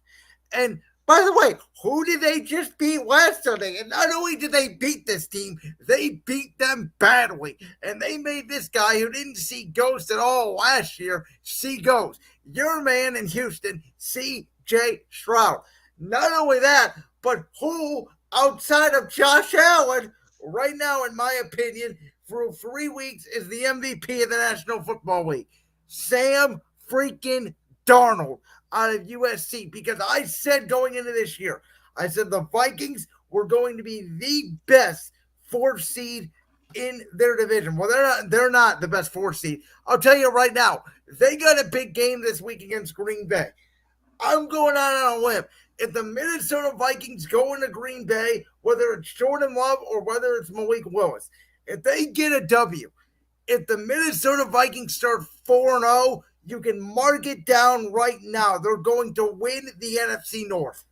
And by the way, who did they just beat last Sunday? And not only did they beat this team, they beat them badly. And they made this guy who didn't see ghosts at all last year see ghosts. Your man in Houston, C.J. Stroud. Not only that, but who outside of Josh Allen, right now, in my opinion, for 3 weeks is the MVP of the National Football League? Sam freaking Darnold out of USC, because I said going into this year, I said the Vikings were going to be the best fourth seed in their division. Well, they're not the best fourth seed. I'll tell you right now, they got a big game this week against Green Bay. I'm going out on a limb. If the Minnesota Vikings go into Green Bay, whether it's Jordan Love or whether it's Malik Willis, if they get a W, if the Minnesota Vikings start 4-0, you can mark it down right now. They're going to win the NFC North.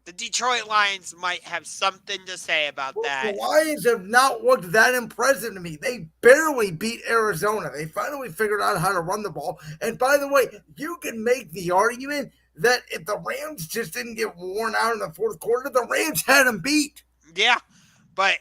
the Detroit Lions might have something to say about The that. Lions have not looked that impressive to me. They barely beat Arizona. They finally figured out how to run the ball. And by the way, you can make the argument that if the Rams just didn't get worn out in the fourth quarter, the Rams had them beat. Yeah, but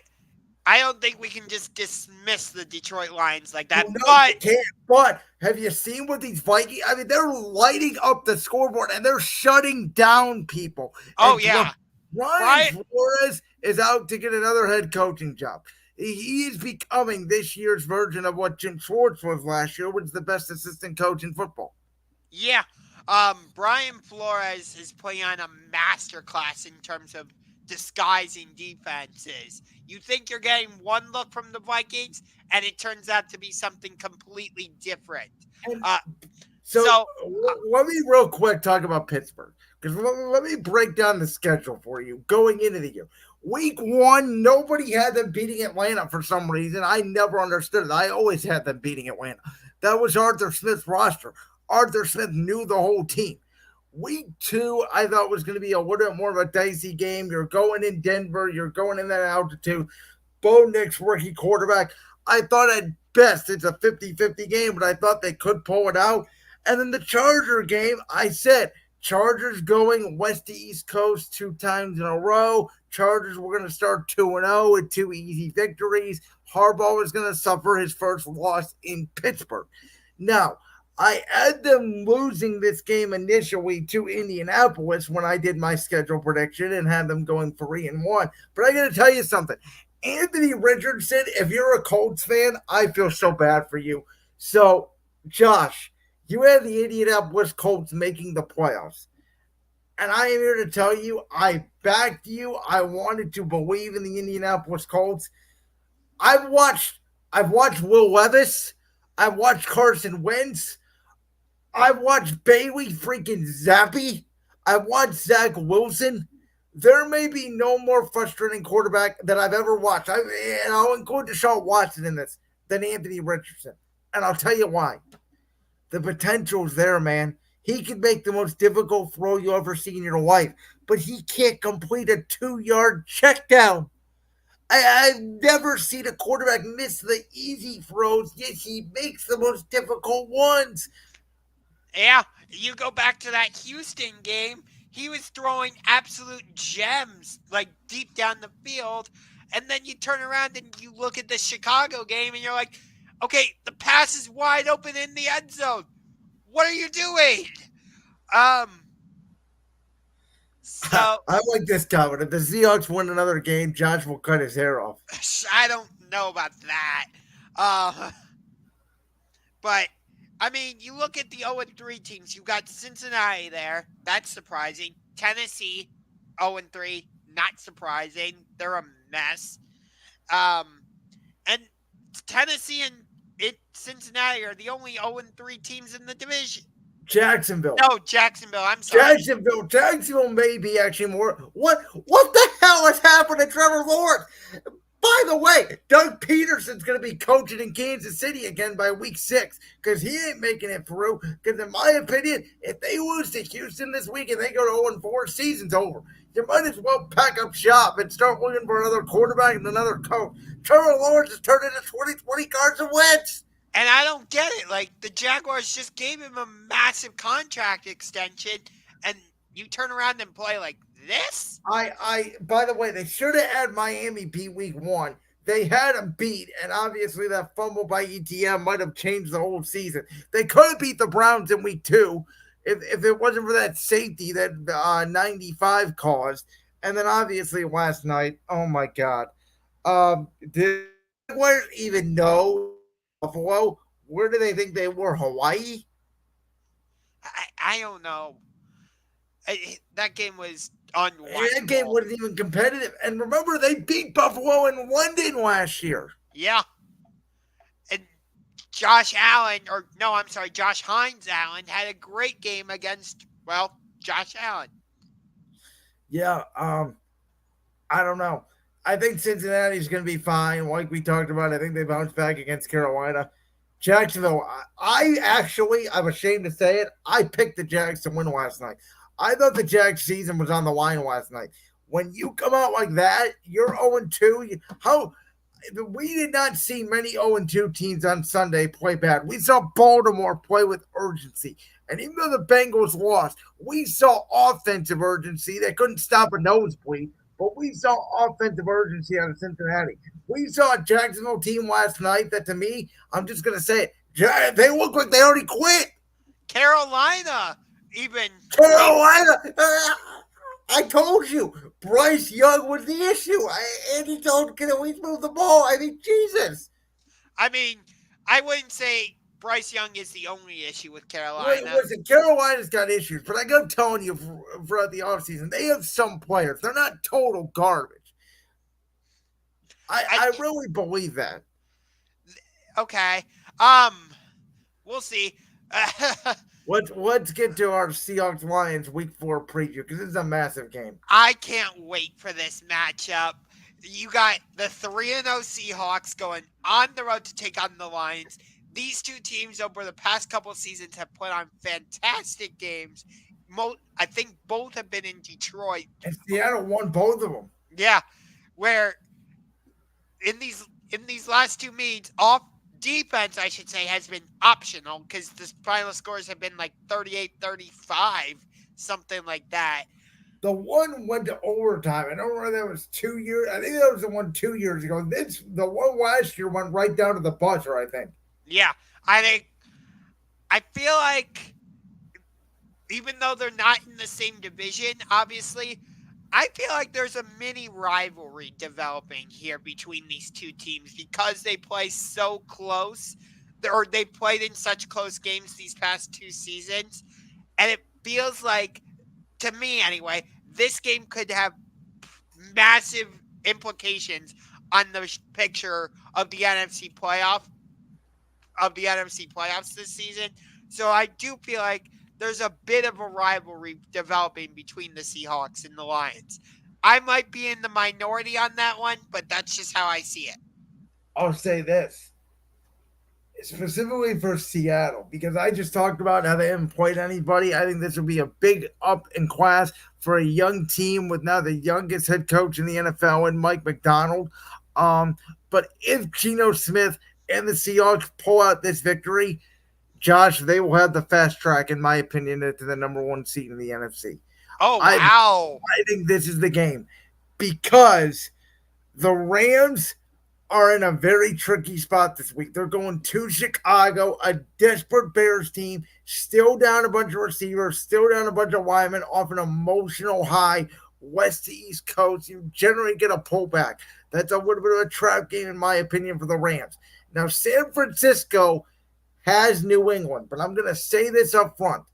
I don't think we can just dismiss the Detroit Lions like that. No, you But can't. But have you seen what these Vikings? I mean, they're lighting up the scoreboard and they're shutting down people. oh And yeah, Ryan Flores is out to get another head coaching job. He is becoming this year's version of what Jim Schwartz was last year, which is the best assistant coach in football. yeah. Brian Flores is putting on a masterclass in terms of disguising defenses. You think you're getting one look from the Vikings, and it turns out to be something completely different. And Uh, so so let me real quick talk about Pittsburgh because let me break down the schedule for you going into the year. Week one, nobody had them beating Atlanta for some reason. I never understood it. I always had them beating Atlanta. That was Arthur Smith's roster. Arthur Smith knew the whole team. Week two, I thought was going to be a little bit more of a dicey game. You're going in Denver. You're going in that altitude. Bo Nix, rookie quarterback. I thought at best it's a 50-50 game, but I thought they could pull it out. And then the Charger game, I said, Chargers going west to east coast 2 times in a row. Chargers were going to start 2-0 with 2 easy victories. Harbaugh was going to suffer his first loss in Pittsburgh. Now, I had them losing this game initially to Indianapolis when I did my schedule prediction and had them going 3-1. But I got to tell you something. Anthony Richardson, if you're a Colts fan, I feel so bad for you. So, Josh, you had the Indianapolis Colts making the playoffs. And I am here to tell you, I backed you. I wanted to believe in the Indianapolis Colts. I've watched Will Levis. I've watched Carson Wentz. I've watched Bailey freaking Zappi. I've watched Zach Wilson. There may be no more frustrating quarterback that I've ever watched. And I'll include Deshaun Watson in this than Anthony Richardson. And I'll tell you why. The potential's there, man. He can make the most difficult throw you ever see in your life, but he can't complete a 2 yard check down. I've never seen a quarterback miss the easy throws, yet he makes the most difficult ones. Yeah, you go back to that Houston game, he was throwing absolute gems like deep down the field. And then you turn around and you look at the Chicago game and you're like, okay, the pass is wide open in the end zone. What are you doing? Um, so I like this comment. If the Seahawks win another game, Josh will cut his hair off. I don't know about that. Uh, but I mean, you look at the 0-3 teams. You got Cincinnati there. That's surprising. Tennessee, 0-3. Not surprising. They're a mess. Um, and Tennessee and Cincinnati are the only 0-3 teams in the division. Jacksonville. No, Jacksonville. I'm sorry. Jacksonville may be actually more. What the hell has happened to Trevor Lawrence? By the way, Doug Peterson's going to be coaching in Kansas City again by week 6 because he ain't making it through. Because in my opinion, if they lose to Houston this week and they go to 0-4, season's over. You might as well pack up shop and start looking for another quarterback and another coach. Trevor Lawrence has turned into 2020 Carson Wentz. And I don't get it. Like, the Jaguars just gave him a massive contract extension, and you turn around and play like this? By the way, they should have had Miami beat week 1. They had them beat, and obviously that fumble by ETM might have changed the whole season. They could have beat the Browns in week 2 if it wasn't for that safety that 95 caused. And then obviously last night, oh my God. Did Jaguars even know Buffalo? Where do they think they were? Hawaii? I don't know. That game was That game unwatchable. wasn't even competitive. And remember, they beat Buffalo in London last year. Yeah. And Josh Allen, or no, I'm sorry, Josh Hines Allen had a great game against, well, Josh Allen. Yeah, I don't know. I think Cincinnati's going to be fine. Like we talked about, I think they bounced back against Carolina. Jacksonville, I'm ashamed to say it, I picked the Jags to win last night. I thought the Jags season was on the line last night. When you come out like that, you're 0-2. How we did not see many 0-2 teams on Sunday play bad. We saw Baltimore play with urgency. And even though the Bengals lost, we saw offensive urgency. They couldn't stop a nosebleed, but we saw offensive urgency out of Cincinnati. We saw a Jacksonville team last night that, to me, I'm just going to say it, they look like they already quit. Carolina, even. Carolina, I told you, Bryce Young was the issue. And he told, can we move the ball? I mean, Jesus. I mean, I wouldn't say Bryce Young is the only issue with Wait, Carolina. listen, Carolina's got issues, but I'm telling you throughout the offseason, they have some players. They're not total garbage. I really believe that. Okay. We'll see. Let's get to our Seahawks Lions Week 4 preview because this is a massive game. I can't wait for this matchup. You got the 3-0 Seahawks going on the road to take on the Lions. These two teams over the past couple of seasons have put on fantastic games. I think both have been in Detroit. And Seattle won both of them. Yeah, where in these last two meets, off defense, I should say, has been optional because the final scores have been like 38-35, something like that. The one went to overtime. I don't remember that was 2 years. I think that was the one 2 years ago. The one last year went right down to the buzzer, I think. Yeah, I feel like even though they're not in the same division, obviously, I feel like there's a mini rivalry developing here between these two teams because they play so close, or they played in such close games these past two seasons. And it feels like, to me anyway, this game could have massive implications on the picture of the NFC playoffs this season. So I do feel like there's a bit of a rivalry developing between the Seahawks and the Lions. I might be in the minority on that one, but that's just how I see it. I'll say this. specifically for Seattle, because I just talked about how they haven't played anybody. I think this will be a big up in class for a young team with now the youngest head coach in the NFL and Mike McDonald. Um, but if Geno Smith and the Seahawks pull out this victory, Josh, they will have the fast track, in my opinion, to the number one seed in the NFC. Oh, I wow. I think this is the game because the Rams are in a very tricky spot this week. They're going to Chicago, a desperate Bears team, still down a bunch of receivers, still down a bunch of linemen off an emotional high, west to east coast. You generally get a pullback. That's a little bit of a trap game, in my opinion, for the Rams. Now, San Francisco has New England, but I'm going to say this up front.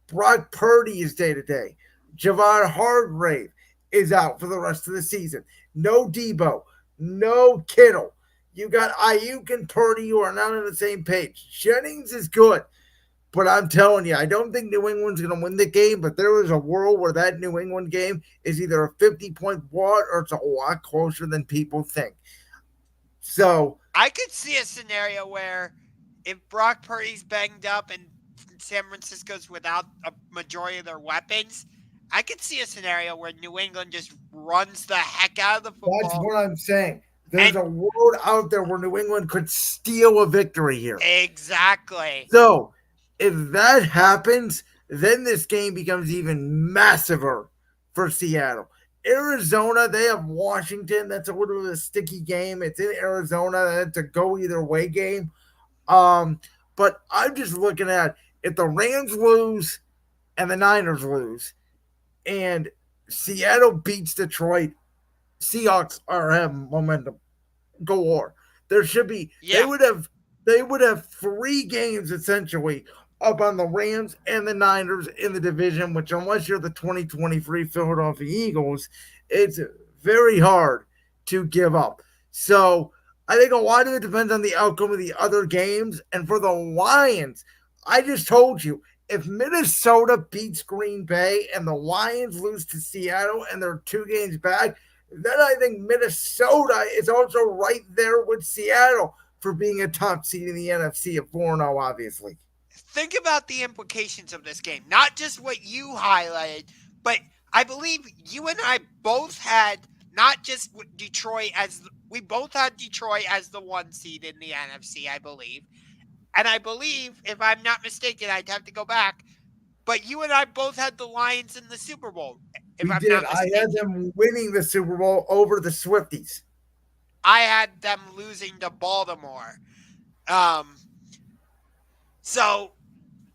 Brock Purdy is day to day. Javon Hargrave is out for the rest of the season. No Debo, no Kittle. You got Ayuk and Purdy who are not on the same page. Jennings is good, but I'm telling you, I don't think New England's going to win the game, but there is a world where that New England game is either a 50-point blowout or it's a lot closer than people think. So, I could see a scenario where if Brock Purdy's banged up and San Francisco's without a majority of their weapons, I could see a scenario where New England just runs the heck out of the that's football. what I'm saying. There's And a world out there where New England could steal a victory here. exactly. So, if that happens, then this game becomes even massiver for Seattle. Arizona, they have Washington. That's a little bit of a sticky game. It's in Arizona. That's a go either way game. Um, but I'm just looking at if the Rams lose and the Niners lose, and Seattle beats Detroit, Seahawks are have momentum galore. There should be Yeah. they would have three games essentially up on the Rams and the Niners in the division, which unless you're the 2023 Philadelphia Eagles, it's very hard to give up. So I think a lot of it depends on the outcome of the other games. And for the Lions, I just told you, if Minnesota beats Green Bay and the Lions lose to Seattle and they're 2 games back, then I think Minnesota is also right there with Seattle for being a top seed in the NFC at 4-0, obviously. Think about the implications of this game. Not just what you highlighted, but I believe you and I both had not just Detroit as we both had Detroit as the one seed in the NFC, I believe. And I believe, if I'm not mistaken, I'd have to go back, but you and I both had the Lions in the Super Bowl, if We I'm did. not I had mistaken. them winning the Super Bowl over the Swifties. I had them losing to Baltimore. Um, so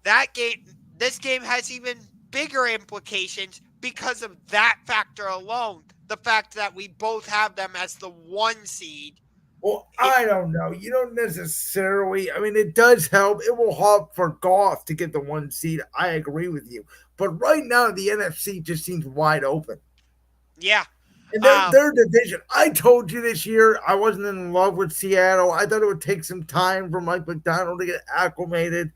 that game, this game has even bigger implications because of that factor alone. The fact that we both have them as the one seed. Well, It, I don't know. You don't necessarily. I mean, it does help. It will help for golf to get the one seed. I agree with you. But right now, the NFC just seems wide open. yeah. And Um, their division. I told you this year I wasn't in love with Seattle. I thought it would take some time for Mike McDonald to get acclimated.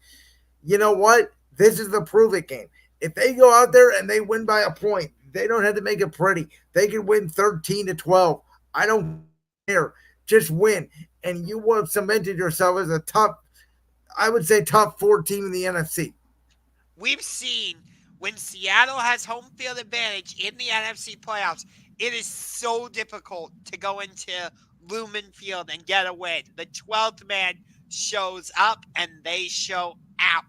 You know what? This is the prove it game. If they go out there and they win by a point, they don't have to make it pretty. They can win 13-12. I don't care. Just win. And you will have cemented yourself as a top, I would say, top four team in the NFC. we've seen when Seattle has home field advantage in the NFC playoffs, it is so difficult to go into Lumen Field and get a win. The 12th man shows up and they show out.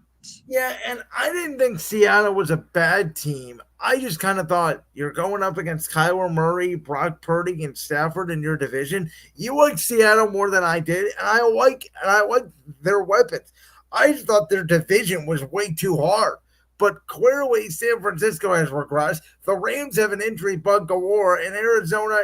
Yeah, and I didn't think Seattle was a bad team. I just kind of thought you're going up against Kyler Murray, Brock Purdy, and Stafford in your division. You like Seattle more than I did, and I like their weapons. I just thought their division was way too hard. But clearly, San Francisco has regressed. The Rams have an injury bug galore, and Arizona,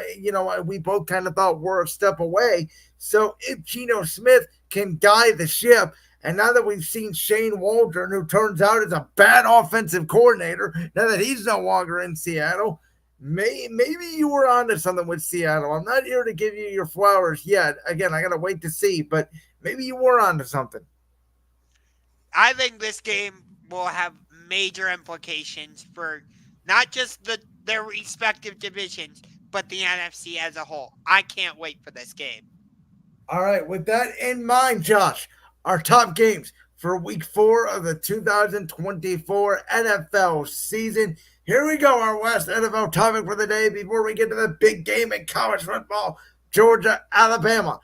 we both kind of thought we're a step away. So if Geno Smith can guide the ship, and now that we've seen Shane Waldron, who turns out is a bad offensive coordinator, now that he's no longer in Seattle, maybe you were onto something with Seattle. I'm not here to give you your flowers yet. Again, I got to wait to see, but maybe you were onto something. I think this game will have major implications for not just their respective divisions, but the NFC as a whole. I can't wait for this game. All right, with that in mind, Josh, Our top games for week 4 of the 2024 NFL season. Here we go, our last NFL topic for the day before we get to the big game in college football, Georgia, Alabama.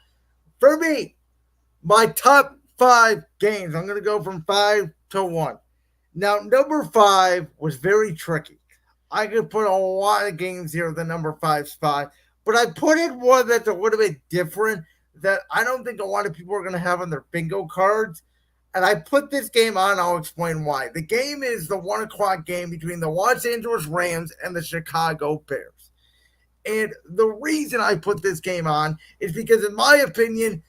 For me, my top 5 games, I'm going to go from 5 to 1. Now, number 5 was very tricky. I could put a lot of games here at the number 5 spot, but I put in one that's a little bit different that I don't think a lot of people are going to have on their bingo cards. And I put this game on, I'll explain why. The game is the 1 o'clock game between the Los Angeles Rams and the Chicago Bears. And the reason I put this game on is because, in my opinion,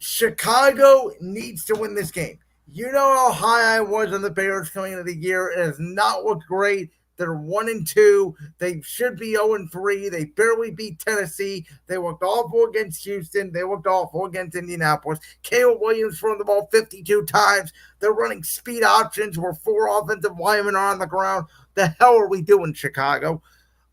Chicago needs to win this game. You know how high I was on the Bears coming into the year. It has not looked great. They're 1-2. They should be 0-3. They barely beat Tennessee. They looked awful against Houston. They looked awful against Indianapolis. Caleb Williams thrown the ball 52 times. They're running speed options where 4 offensive linemen are on the ground. The hell are we doing, Chicago?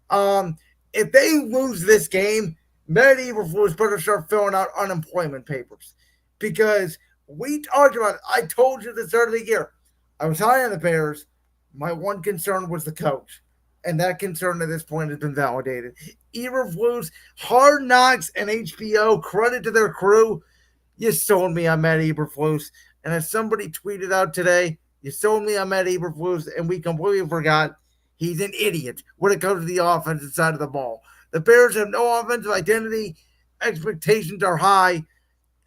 If they lose this game, Matt Eberflus better start filling out unemployment papers, because we talked about it. I told you at the start of the year, I was high on the Bears. My one concern was the coach, and that concern at this point has been validated. Eberflus, Hard Knocks, and HBO, credit to their crew. You sold me on Matt Eberflus, and as somebody tweeted out today, you sold me on Matt Eberflus, and we completely forgot he's an idiot when it comes to the offensive side of the ball. The Bears have no offensive identity. Expectations are high,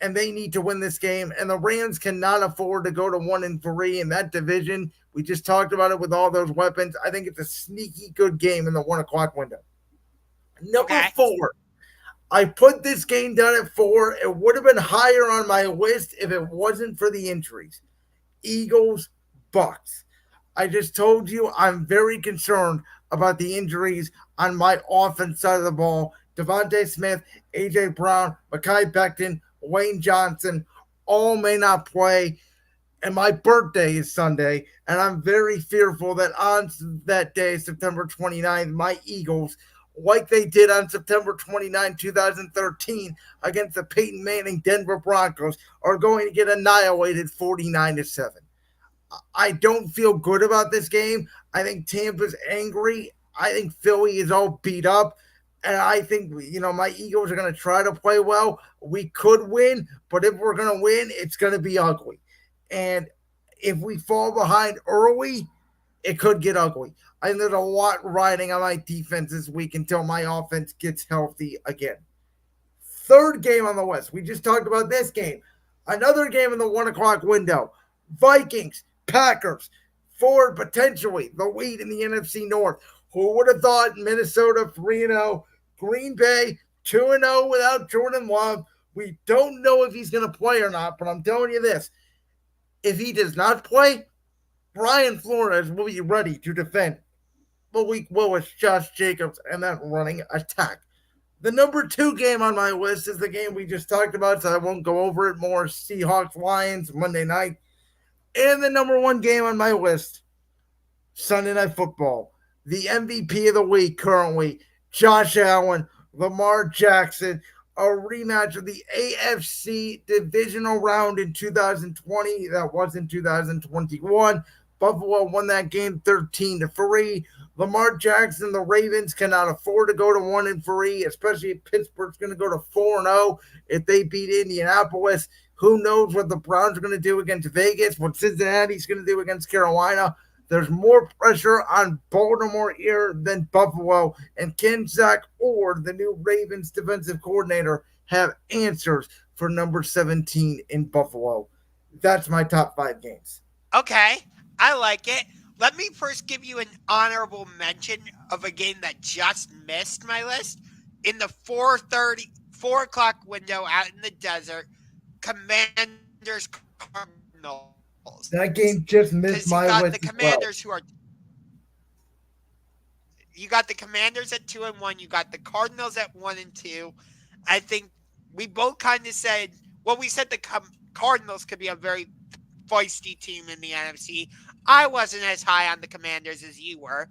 and they need to win this game. And the Rams cannot afford to go to 1-3 in that division. We just talked about it with all those weapons. I think it's a sneaky good game in the 1 o'clock window. Number Okay. 4, I put this game down at 4. It would have been higher on my list if it wasn't for the injuries. Eagles, Bucks. I just told you I'm very concerned about the injuries on my offense side of the ball. Devontae Smith, A.J. Brown, Mekhi Becton, Wayne Johnson all may not play. And my birthday is Sunday, and I'm very fearful that on that day, September 29th, my Eagles, like they did on September 29, 2013, against the Peyton Manning Denver Broncos, are going to get annihilated 49-7. I don't feel good about this game. I think Tampa's angry. I think Philly is all beat up. And I think, my Eagles are going to try to play well. We could win, but if we're going to win, it's going to be ugly. And if we fall behind early, it could get ugly. I think there's a lot riding on my defense this week until my offense gets healthy again. Third game on the West. We just talked about this game. Another game in the 1 o'clock window. Vikings, Packers, for potentially the lead in the NFC North. Who would have thought Minnesota 3-0, Green Bay 2-0 without Jordan Love? We don't know if he's going to play or not, but I'm telling you this. If he does not play, Brian Flores will be ready to defend Malik Willis, Josh Jacobs, and that running attack. The number 2 game on my list is the game we just talked about, so I won't go over it more. Seahawks, Lions, Monday night. And the number 1 game on my list, Sunday Night Football. The MVP of the week currently, Josh Allen, Lamar Jackson, a rematch of the AFC divisional round in 2020. That was in 2021. Buffalo won that game 13-3. Lamar Jackson, the Ravens cannot afford to go to 1-3, especially if Pittsburgh's going to go to 4-0 if they beat Indianapolis. Who knows what the Browns are going to do against Vegas, what Cincinnati's going to do against Carolina. There's more pressure on Baltimore here than Buffalo, and can Zach Orr, the new Ravens defensive coordinator, have answers for number 17 in Buffalo. That's my top 5 games. Okay. I like it. Let me first give you an honorable mention of a game that just missed my list. In the 4 o'clock window out in the desert, Commanders Cardinals. That game just Because missed my list as well. You got the Commanders at 2-1, you got the Cardinals at 1-2. I think we both kind of said, well, we said the Cardinals could be a very feisty team in the NFC. I wasn't as high on the Commanders as you were.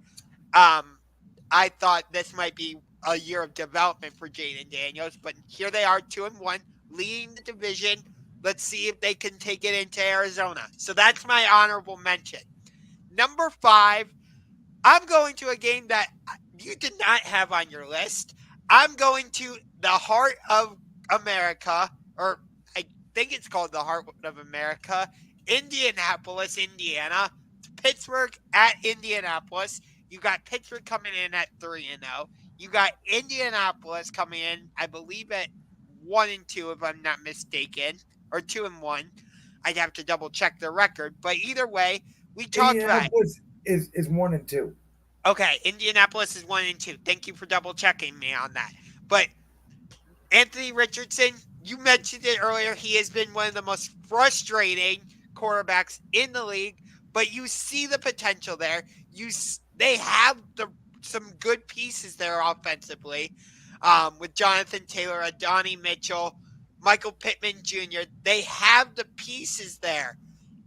I thought this might be a year of development for Jaden Daniels, but here they are, 2-1, leading the division. Let's see if they can take it into Arizona. So that's my honorable mention. Number 5, I'm going to a game that you did not have on your list. I'm going to the heart of America, or I think it's called the heart of America, Indianapolis, Indiana. Pittsburgh at Indianapolis. You got Pittsburgh coming in at 3-0. You got Indianapolis coming in, I believe, at 1-2, if I'm not mistaken, or 2-1. I'd have to double check the record, but either way, we talked about it. Indianapolis is 1-2. Okay, Indianapolis is 1-2. Thank you for double checking me on that. But Anthony Richardson, you mentioned it earlier. He has been one of the most frustrating quarterbacks in the league, but you see the potential there. They have some good pieces there offensively, with Jonathan Taylor, Adonai Mitchell, Michael Pittman Jr. They have the pieces there.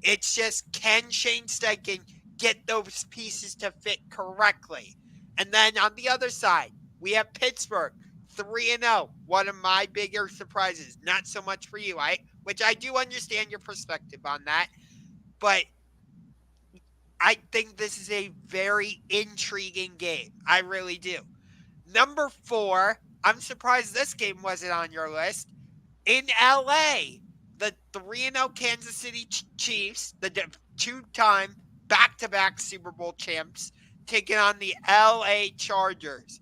It's just, can Shane Steichen get those pieces to fit correctly? And then on the other side, we have Pittsburgh 3-0. One of my bigger surprises. Not so much for you, which I do understand your perspective on that, but I think this is a very intriguing game. I really do. Number 4, I'm surprised this game wasn't on your list. In LA, the 3-0 Kansas City Chiefs, the two-time back-to-back Super Bowl champs, taking on the LA Chargers.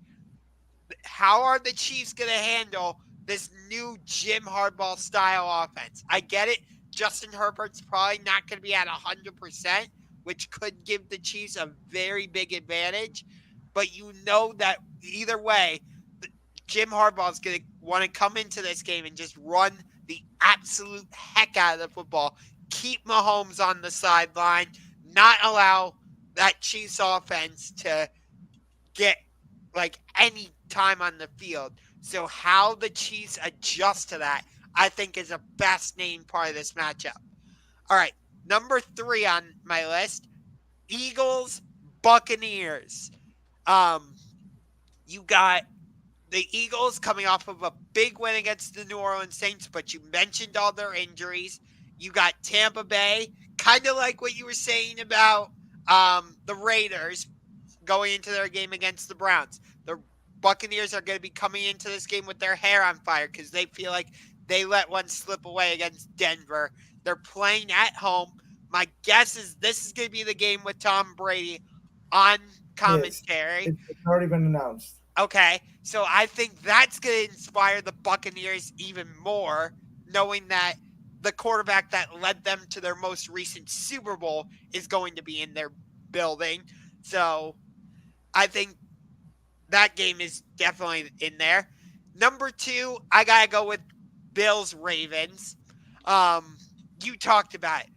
How are the Chiefs going to handle this new Jim Harbaugh style offense? I get it. Justin Herbert's probably not going to be at 100%, which could give the Chiefs a very big advantage. But you know that either way, Jim Harbaugh is going to want to come into this game and just run the absolute heck out of the football, keep Mahomes on the sideline, not allow that Chiefs offense to get like any time on the field. So how the Chiefs adjust to that, I think, is a fascinating part of this matchup. All right, number 3 on my list, Eagles, Buccaneers. You got the Eagles coming off of a big win against the New Orleans Saints, but you mentioned all their injuries. You got Tampa Bay, kind of like what you were saying about the Raiders going into their game against the Browns. The Buccaneers are going to be coming into this game with their hair on fire because they feel like they let one slip away against Denver. They're playing at home. My guess is this is going to be the game with Tom Brady on Yes, commentary. it's already been announced. Okay, so I think that's going to inspire the Buccaneers even more, knowing that the quarterback that led them to their most recent Super Bowl is going to be in their building. So I think that game is definitely in there. Number 2, I got to go with Bills Ravens. You talked about it.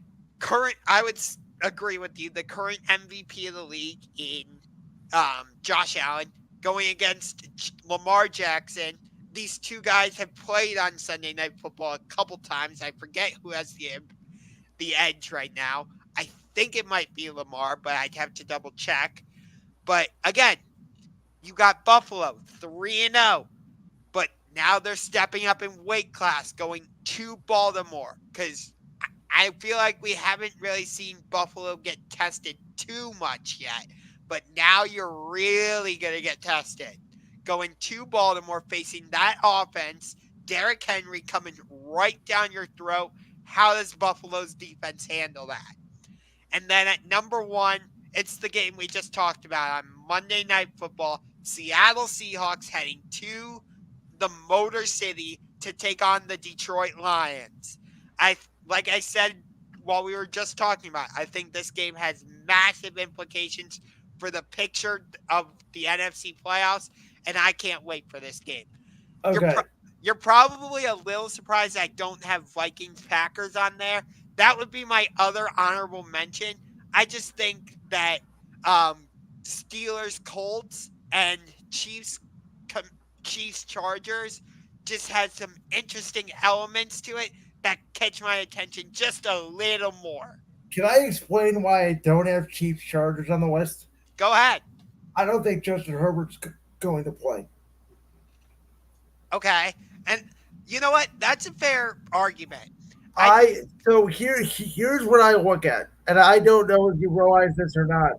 I would agree with you. The current MVP of the league in Josh Allen going against Lamar Jackson. These two guys have played on Sunday Night Football a couple times. I forget who has the edge right now. I think it might be Lamar, but I'd have to double check. But again, you got Buffalo 3-0, but now they're stepping up in weight class, going to Baltimore, because I feel like we haven't really seen Buffalo get tested too much yet. But now you're really going to get tested. Going to Baltimore, facing that offense, Derrick Henry coming right down your throat. How does Buffalo's defense handle that? And then at number 1, it's the game we just talked about on Monday Night Football. Seattle Seahawks heading to the Motor City to take on the Detroit Lions. Like I said while we were just talking about, I think this game has massive implications for the picture of the NFC playoffs, and I can't wait for this game. You're Okay. you're probably a little surprised I don't have Vikings Packers on there. That would be my other honorable mention. I just think that Steelers Colts and Chiefs Chargers just has some interesting elements to it that catch my attention just a little more. Can I explain why I don't have Chiefs Chargers on the list? Go ahead. I don't think Justin Herbert's going to play. Okay. And you know what? That's a fair argument. I Here's what I look at, and I don't know if you realize this or not.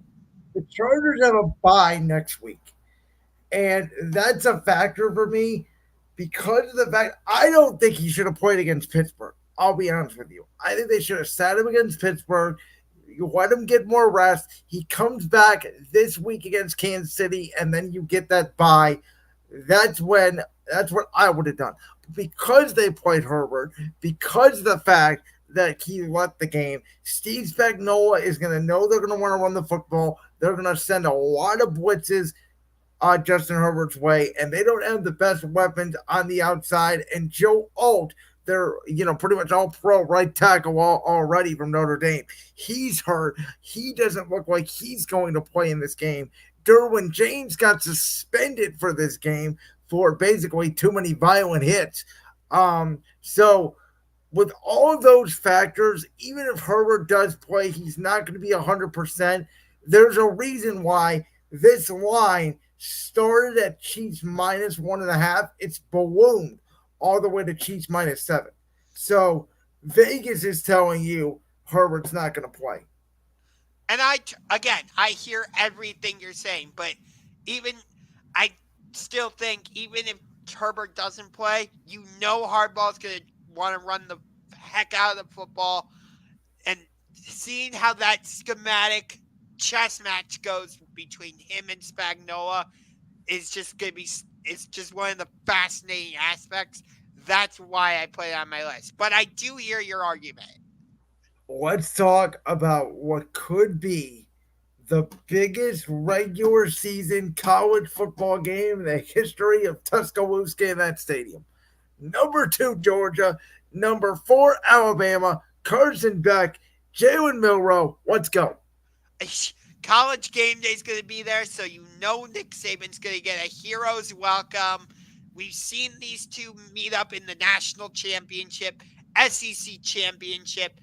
The Chargers have a bye next week. And that's a factor for me because of the fact I don't think he should have played against Pittsburgh. I'll be honest with you. I think they should have sat him against Pittsburgh. You let him get more rest. He comes back this week against Kansas City, and then you get that bye. That's when that's what I would have done. Because they played Herbert, because of the fact that he left the game, Steve Spagnuolo is going to know they're going to want to run the football. They're going to send a lot of blitzes Justin Herbert's way, and they don't have the best weapons on the outside. And Joe Alt, they're pretty much all pro right tackle already from Notre Dame. He's hurt. He doesn't look like he's going to play in this game. Derwin James got suspended for this game for basically too many violent hits. So with all of those factors, even if Herbert does play, he's not going to be 100%. There's a reason why this line started at Chiefs minus 1.5. It's ballooned all the way to Chiefs -7. So Vegas is telling you Herbert's not going to play. and again, I hear everything you're saying, but even I still think even if Herbert doesn't play, Hardball's going to want to run the heck out of the football, and seeing how that schematic chess match goes between him and Spagnola is just going to be it's just one of the fascinating aspects. That's why I put it on my list. But I do hear your argument. Let's talk about what could be the biggest regular season college football game in the history of Tuscaloosa in that stadium. Number 2, Georgia. Number 4, Alabama. Carson Beck, Jalen Milroe. Let's go. College game day is going to be there, so Nick Saban's going to get a hero's welcome. We've seen these two meet up in the national championship, SEC championship.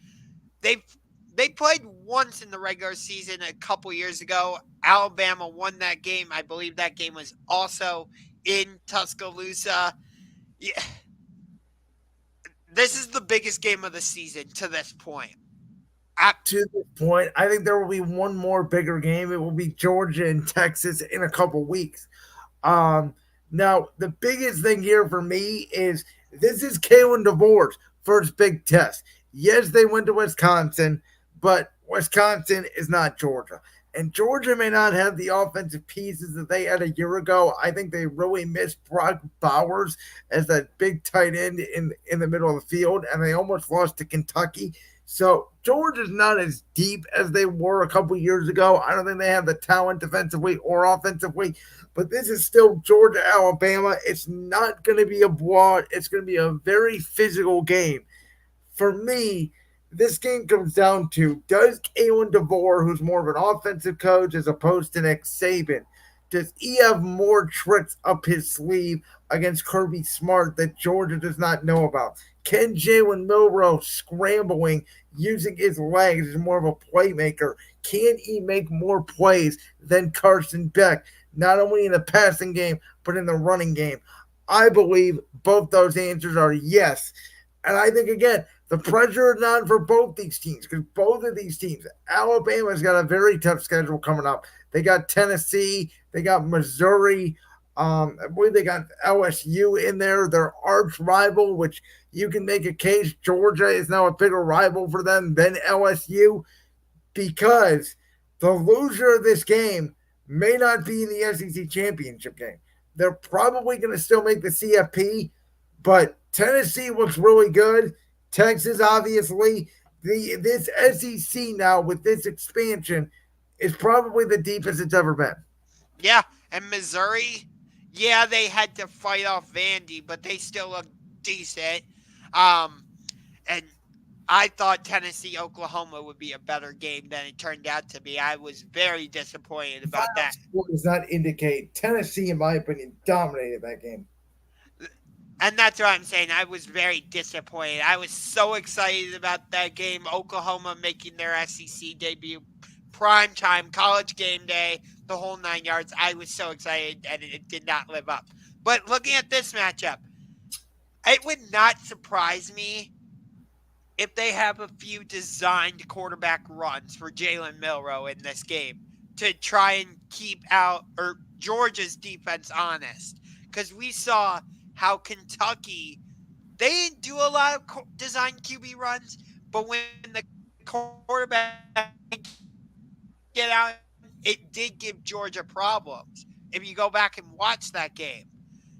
They played once in the regular season a couple years ago. Alabama won that game. I believe that game was also in Tuscaloosa. Yeah. This is the biggest game of the season to this point. To this point, I think there will be one more bigger game. It will be Georgia and Texas in a couple weeks. Now, the biggest thing here for me is this is Kalen DeVore's first big test. Yes, they went to Wisconsin, but Wisconsin is not Georgia. And Georgia may not have the offensive pieces that they had a year ago. I think they really missed Brock Bowers as that big tight end in the middle of the field, and they almost lost to Kentucky. So Georgia's not as deep as they were a couple years ago. I don't think they have the talent defensively or offensively, but this is still Georgia, Alabama. It's not going to be a blowout. It's going to be a very physical game. For me, this game comes down to, does Kalen DeVore, who's more of an offensive coach as opposed to Nick Saban, does he have more tricks up his sleeve against Kirby Smart that Georgia does not know about? Can Jalen Milroe scrambling using his legs is more of a playmaker? Can he make more plays than Carson Beck, not only in the passing game, but in the running game? I believe both those answers are yes. And I think, again, the pressure is on for both these teams because both of these teams, Alabama's got a very tough schedule coming up. They got Tennessee, they got Missouri, I believe they got LSU in there, their arch rival, which you can make a case Georgia is now a bigger rival for them than LSU because the loser of this game may not be in the SEC championship game. They're probably going to still make the CFP, but Tennessee looks really good. Texas, obviously, this SEC now with this expansion is probably the deepest it's ever been. Yeah, and Missouri, yeah, they had to fight off Vandy, but they still look decent. And I thought Tennessee Oklahoma would be a better game than it turned out to be. I was very disappointed about that. Score does not indicate Tennessee, in my opinion, dominated that game. And that's what I'm saying. I was very disappointed. I was so excited about that game. Oklahoma making their SEC debut, prime time, college game day, the whole 9 yards. I was so excited, and it did not live up. But looking at this matchup, it would not surprise me if they have a few designed quarterback runs for Jalen Milroe in this game to try and keep out or Georgia's defense honest. Because we saw how Kentucky, they didn't do a lot of designed QB runs, but when the quarterback did get out, it did give Georgia problems. If you go back and watch that game.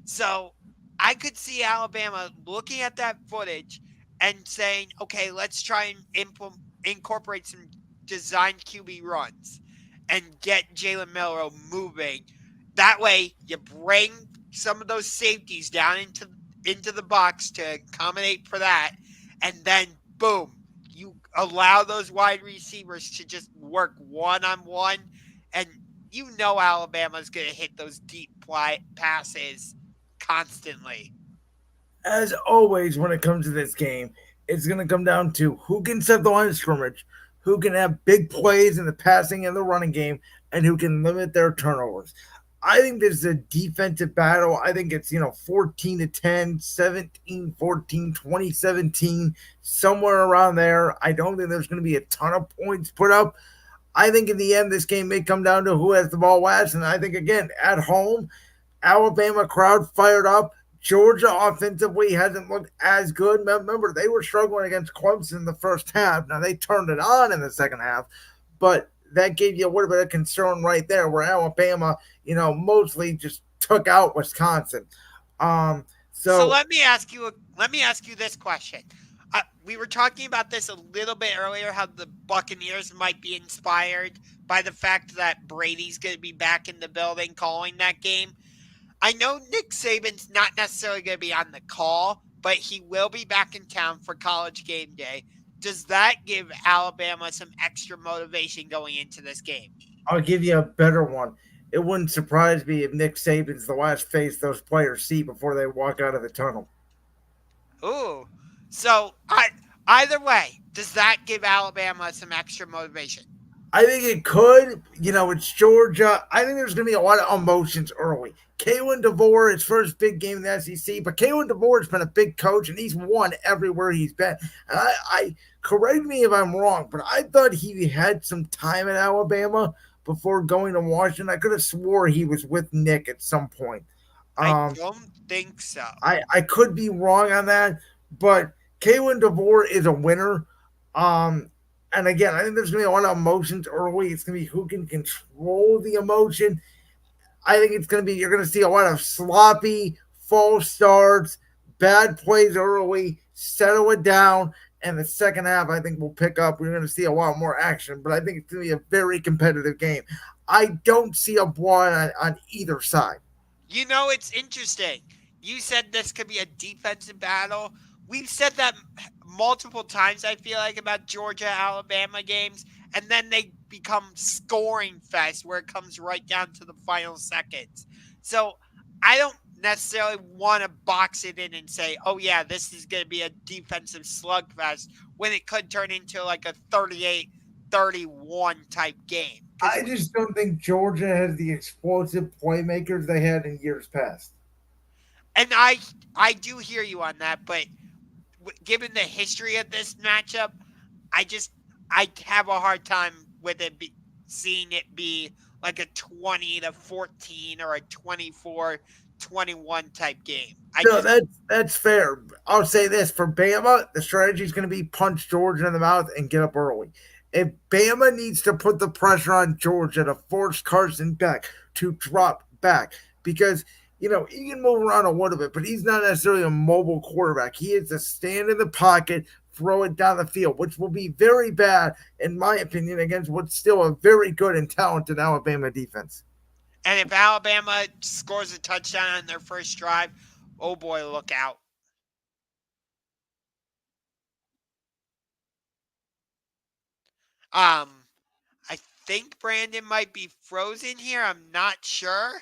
So I could see Alabama looking at that footage and saying, okay, let's try and incorporate some designed QB runs and get Jalen Milroe moving. That way, you bring some of those safeties down into the box to accommodate for that, and then boom, you allow those wide receivers to just work one on one, and you know Alabama's going to hit those deep passes constantly. As always, when it comes to this game, it's going to come down to who can set the line of scrimmage, who can have big plays in the passing and the running game, and who can limit their turnovers. I think this is a defensive battle. I think it's, 14 to 10, 17, 14, 2017, somewhere around there. I don't think there's going to be a ton of points put up. I think in the end, this game may come down to who has the ball last. And I think, again, at home, Alabama crowd fired up. Georgia offensively hasn't looked as good. Remember, they were struggling against Clemson in the first half. Now they turned it on in the second half, but that gave you a little bit of concern right there, where Alabama, mostly just took out Wisconsin. Um, So so let me ask you this question. We were talking about this a little bit earlier, how the Buccaneers might be inspired by the fact that Brady's going to be back in the building calling that game. I know Nick Saban's not necessarily going to be on the call, but he will be back in town for college game day. Does that give Alabama some extra motivation going into this game? I'll give you a better one. It wouldn't surprise me if Nick Saban's the last face those players see before they walk out of the tunnel. Ooh. So either way, does that give Alabama some extra motivation? I think it could. It's Georgia. I think there's going to be a lot of emotions early. Kalen DeVore, his first big game in the SEC, but Kalen DeVore has been a big coach and he's won everywhere he's been. And I correct me if I'm wrong, but I thought he had some time at Alabama before going to Washington. I could have swore he was with Nick at some point. I Um, don't think so. I could be wrong on that, but Kalen DeVore is a winner. Um, and again, I think there's going to be a lot of emotions early. It's going to be who can control the emotion. I think it's going to be, you're going to see a lot of sloppy false starts, bad plays early, settle it down. And the second half, I think we'll pick up. We're going to see a lot more action, but I think it's going to be a very competitive game. I don't see a blowout on either side. It's interesting. You said this could be a defensive battle. We've said that multiple times, I feel like, about Georgia Alabama games, and then they become scoring fest where it comes right down to the final seconds. So I don't necessarily want to box it in and say, oh, yeah, this is going to be a defensive slugfest when it could turn into like a 38-31 type game. Because I just don't think Georgia has the explosive playmakers they had in years past. and I do hear you on that, but given the history of this matchup, I just I have a hard time with seeing it be like a 20-14 or a 24-21 type game. I No, just that's fair. I'll say this for Bama, the strategy is going to be punch Georgia in the mouth and get up early. If Bama needs to put the pressure on Georgia to force Carson Beck to drop back, because he can move around a little bit, but he's not necessarily a mobile quarterback. He is to stand in the pocket, throw it down the field, which will be very bad, in my opinion, against what's still a very good and talented Alabama defense. and if Alabama scores a touchdown on their first drive, oh boy, look out. Um I think Brandon might be frozen here. I'm not sure.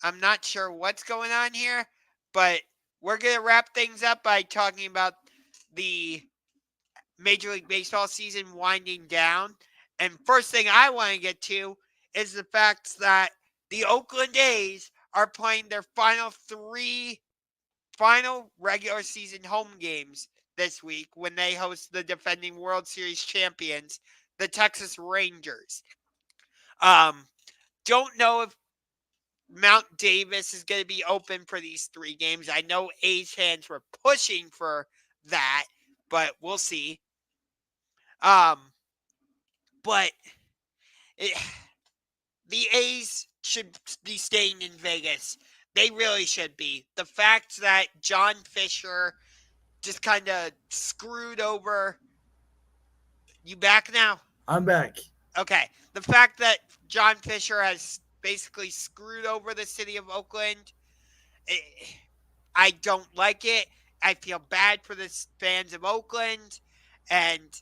I'm not sure what's going on here, but we're going to wrap things up by talking about the Major League Baseball season winding down. And first thing I want to get to is the fact that the Oakland A's are playing their final regular season home games this week when they host the defending World Series champions, the Texas Rangers. Um, don't know if Mount Davis is going to be open for these 3 games. I know A's fans were pushing for that, but we'll see. Um, but it, the A's should be staying in Vegas. They really should be. The fact that John Fisher just kind of screwed over. You back now? I'm back. Okay. The fact that John Fisher has basically screwed over the city of Oakland, eh, I don't like it. I feel bad for the fans of Oakland, and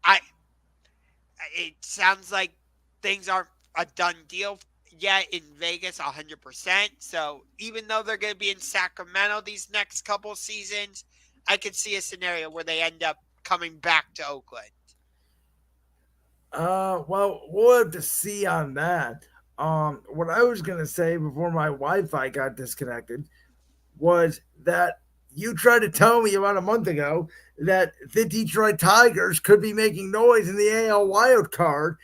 I. It sounds like things aren't a done deal yet in Vegas 100%. So even though they're going to be in Sacramento these next couple seasons, I could see a scenario where they end up coming back to Oakland. Well, we'll have to see on that. What I was gonna say before my Wi-Fi got disconnected was that you tried to tell me about a month ago that the Detroit Tigers could be making noise in the AL wild card,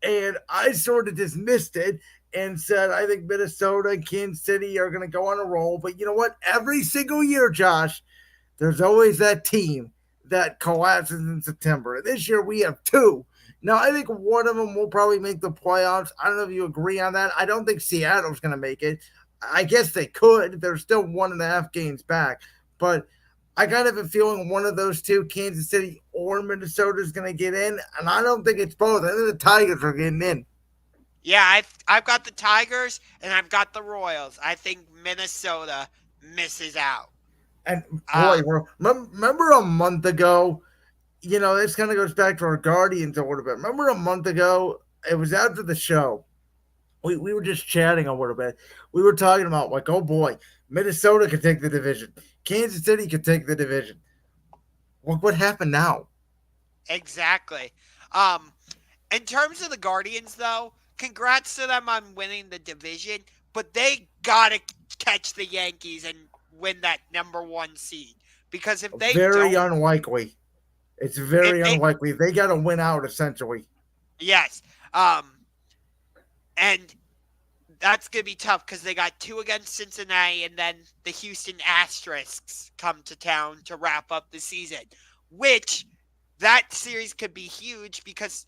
and I sort of dismissed it and said I think Minnesota and Kansas City are going to go on a roll. But you know what? Every single year, Josh, there's always that team that collapses in September. This year we have two. Now I think one of them will probably make the playoffs. I don't know if you agree on that. I don't think Seattle's going to make it. I guess they could. They're still 1.5 games back, but I kind of have a feeling one of those two, Kansas City or Minnesota, is going to get in, and I don't think it's both. I think the Tigers are getting in. Yeah, I've got the Tigers and I've got the Royals. I think Minnesota misses out. And boy, Um, remember a month ago, this kind of goes back to our Guardians a little bit. Remember a month ago, it was after the show. We were just chatting a little bit. We were talking about, like, oh boy, Minnesota could take the division. Kansas City could take the division. What happened now? exactly. Um, in terms of the Guardians, though, congrats to them on winning the division, but they gotta catch the Yankees and win that number 1 seed because if they Very don't, unlikely. It's if very they unlikely. They got to win out, essentially. yes, and that's gonna be tough because they got 2 against Cincinnati, and then the Houston Asterisks come to town to wrap up the season, which that series could be huge because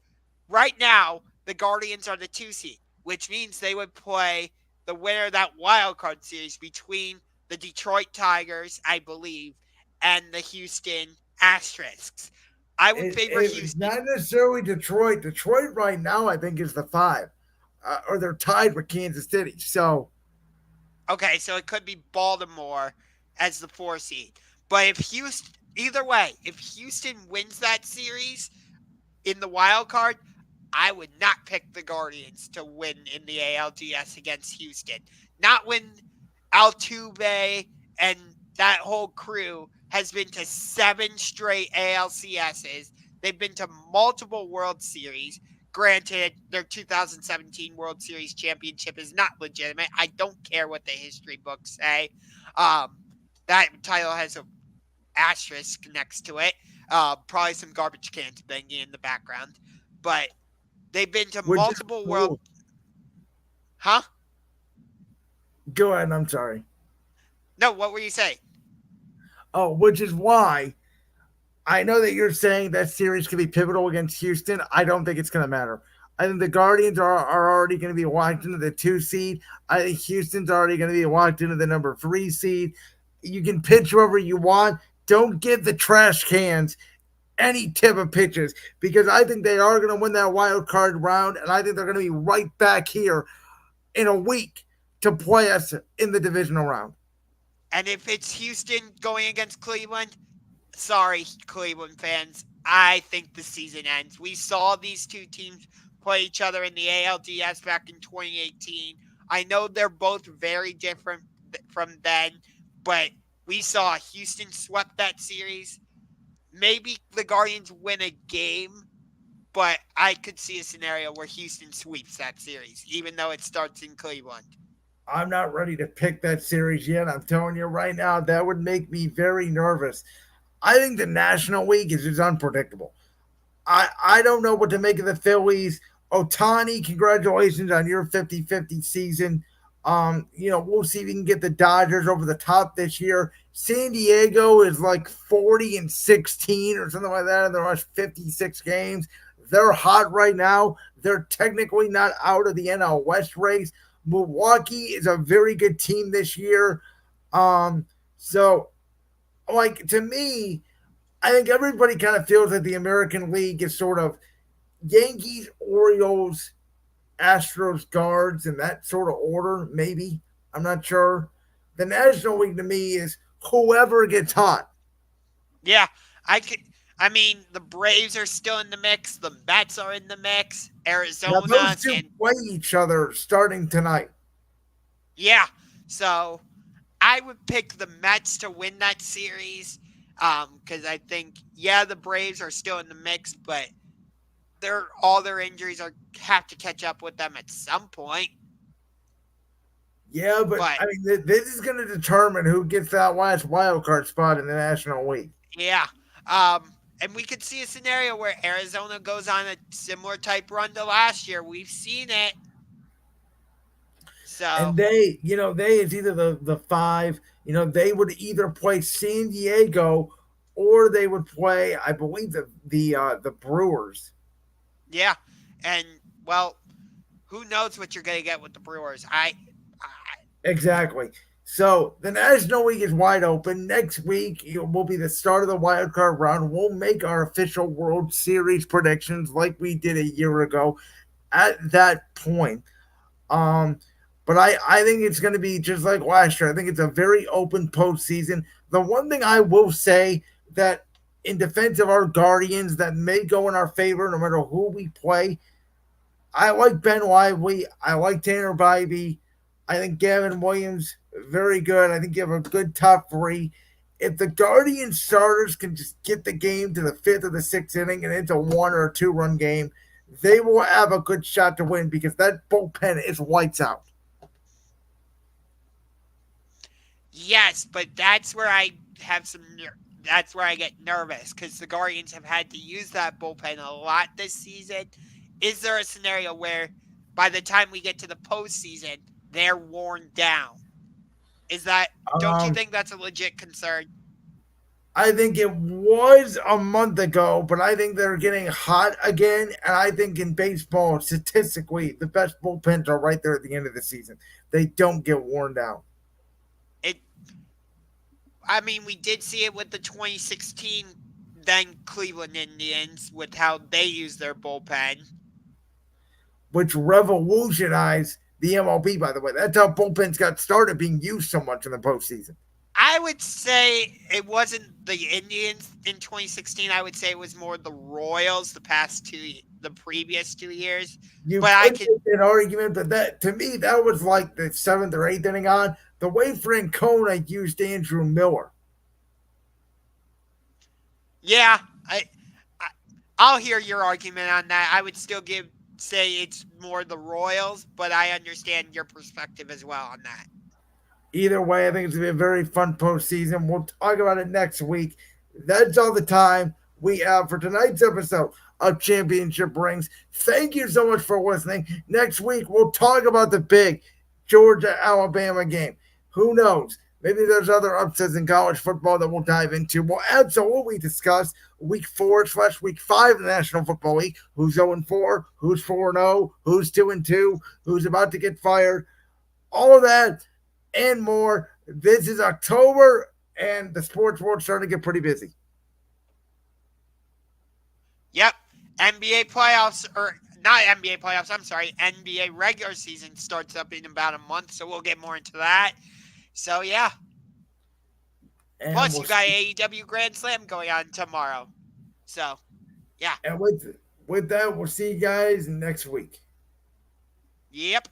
right now the Guardians are the 2 seed, which means they would play the winner of that wild card series between the Detroit Tigers, I believe, and the Houston Asterisks. I would favor It's Houston. not necessarily Detroit. Detroit right now, I think, is the 5, or they're tied with Kansas City. So Okay, so it could be Baltimore as the 4 seed. But if Houston, either way, if Houston wins that series in the wild card, I would not pick the Guardians to win in the ALDS against Houston. Not when Altuve and that whole crew has been to 7 straight ALCSs. They've been to multiple World Series. Granted, their 2017 World Series championship is not legitimate. I don't care what the history books say. Um, that title has a asterisk next to it. Probably some garbage cans banging in the background. But they've been to which is multiple world. cool. Huh? Go ahead. I'm sorry. No, what were you saying? Oh, which is why I know that you're saying that series could be pivotal against Houston. I don't think it's going to matter. I think the Guardians are already going to be locked into the 2 seed. I think Houston's already going to be locked into the number 3 seed. You can pitch whoever you want. Don't give the trash cans any tip of pitches because I think they are going to win that wild card round, and I think they're going to be right back here in a week to play us in the divisional round. And if it's Houston going against Cleveland, sorry, Cleveland fans. I think the season ends. We saw these 2 teams play each other in the ALDS back in 2018. I know they're both very different from then, but we saw Houston swept that series. Maybe the Guardians win a game, but I could see a scenario where Houston sweeps that series, even though it starts in Cleveland. I'm not ready to pick that series yet. I'm telling you right now, that would make me very nervous. I think the National League is just unpredictable. I don't know what to make of the Phillies. Otani, congratulations on your 50-50 season. We'll see if we can get the Dodgers over the top this year. San Diego is like 40-16 or something like that in the last 56 games. They're hot right now. They're technically not out of the NL West race. Milwaukee is a very good team this year. So like to me, I think everybody kind of feels that the American League is sort of Yankees, Orioles, Astros, Guards, in that sort of order, maybe. I'm not sure. The National League to me is whoever gets hot. Yeah, I could. I mean, the Braves are still in the mix. The Mets are in the mix. Now, Arizona, those two San. play each other starting tonight. Yeah, so I would pick the Mets to win that series. Because I think the Braves are still in the mix, but all their injuries are have to catch up with them at some point. Yeah, but But I mean, this is going to determine who gets that last wild card spot in the National League. yeah, and we could see a scenario where Arizona goes on a similar type run to last year. We've seen it. So And they is either the five. They would either play San Diego or they would play, I believe, the Brewers. yeah, and well, who knows what you're gonna get with the Brewers? I Exactly. So the National League is wide open. Next week will be the start of the wild card round. We'll make our official World Series predictions like we did a year ago. At that point, um, but I think it's going to be just like last year. I think it's a very open postseason. The one thing I will say that in defense of our Guardians that may go in our favor no matter who we play, I like Ben Lively. I like Tanner Bybee. I think Gavin Williams, very good. I think you have a good top three. If the Guardian starters can just get the game to the fifth or the sixth inning and into 1 or 2 run game, they will have a good shot to win because that bullpen is lights out. yes, but that's where I have some. That's where I get nervous because the Guardians have had to use that bullpen a lot this season. Is there a scenario where by the time we get to the postseason, they're worn down? Is that don't you Um, think that's a legit concern? I think it was a month ago, but I think they're getting hot again. And I think in baseball, statistically, the best bullpens are right there at the end of the season. They don't get worn down. It I mean, we did see it with the 2016 then Cleveland Indians with how they use their bullpen. Which revolutionized the MLB, by the way. That's how bullpens got started being used so much in the postseason. I would say it wasn't the Indians in 2016. I would say it was more the Royals the previous 2 years. You But I could could, make an argument, but that to me, that was like the seventh or eighth inning on. The way Francona used Andrew Miller. yeah, I I'll hear your argument on that. I would still say it's more the Royals, but I understand your perspective as well on that. Either way, I think it's going to be a very fun postseason. We'll talk about it next week. That's all the time we have for tonight's episode of Championship Rings. Thank you so much for listening. Next week, we'll talk about the big Georgia Alabama game. Who knows? Maybe there's other upsets in college football that we'll dive into. We'll absolutely discuss week 4/week 5 of the National Football League. Who's 0-4, who's 4-0, who's 2-2, who's about to get fired. All of that and more. This is October, and the sports world's starting to get pretty busy. Yep. NBA playoffs, or not NBA playoffs, I'm sorry, NBA regular season starts up in about a month, so we'll get more into that. So, yeah. And Plus, we'll you got see. AEW Grand Slam going on tomorrow. So, yeah. And with that, we'll see you guys next week. Yep.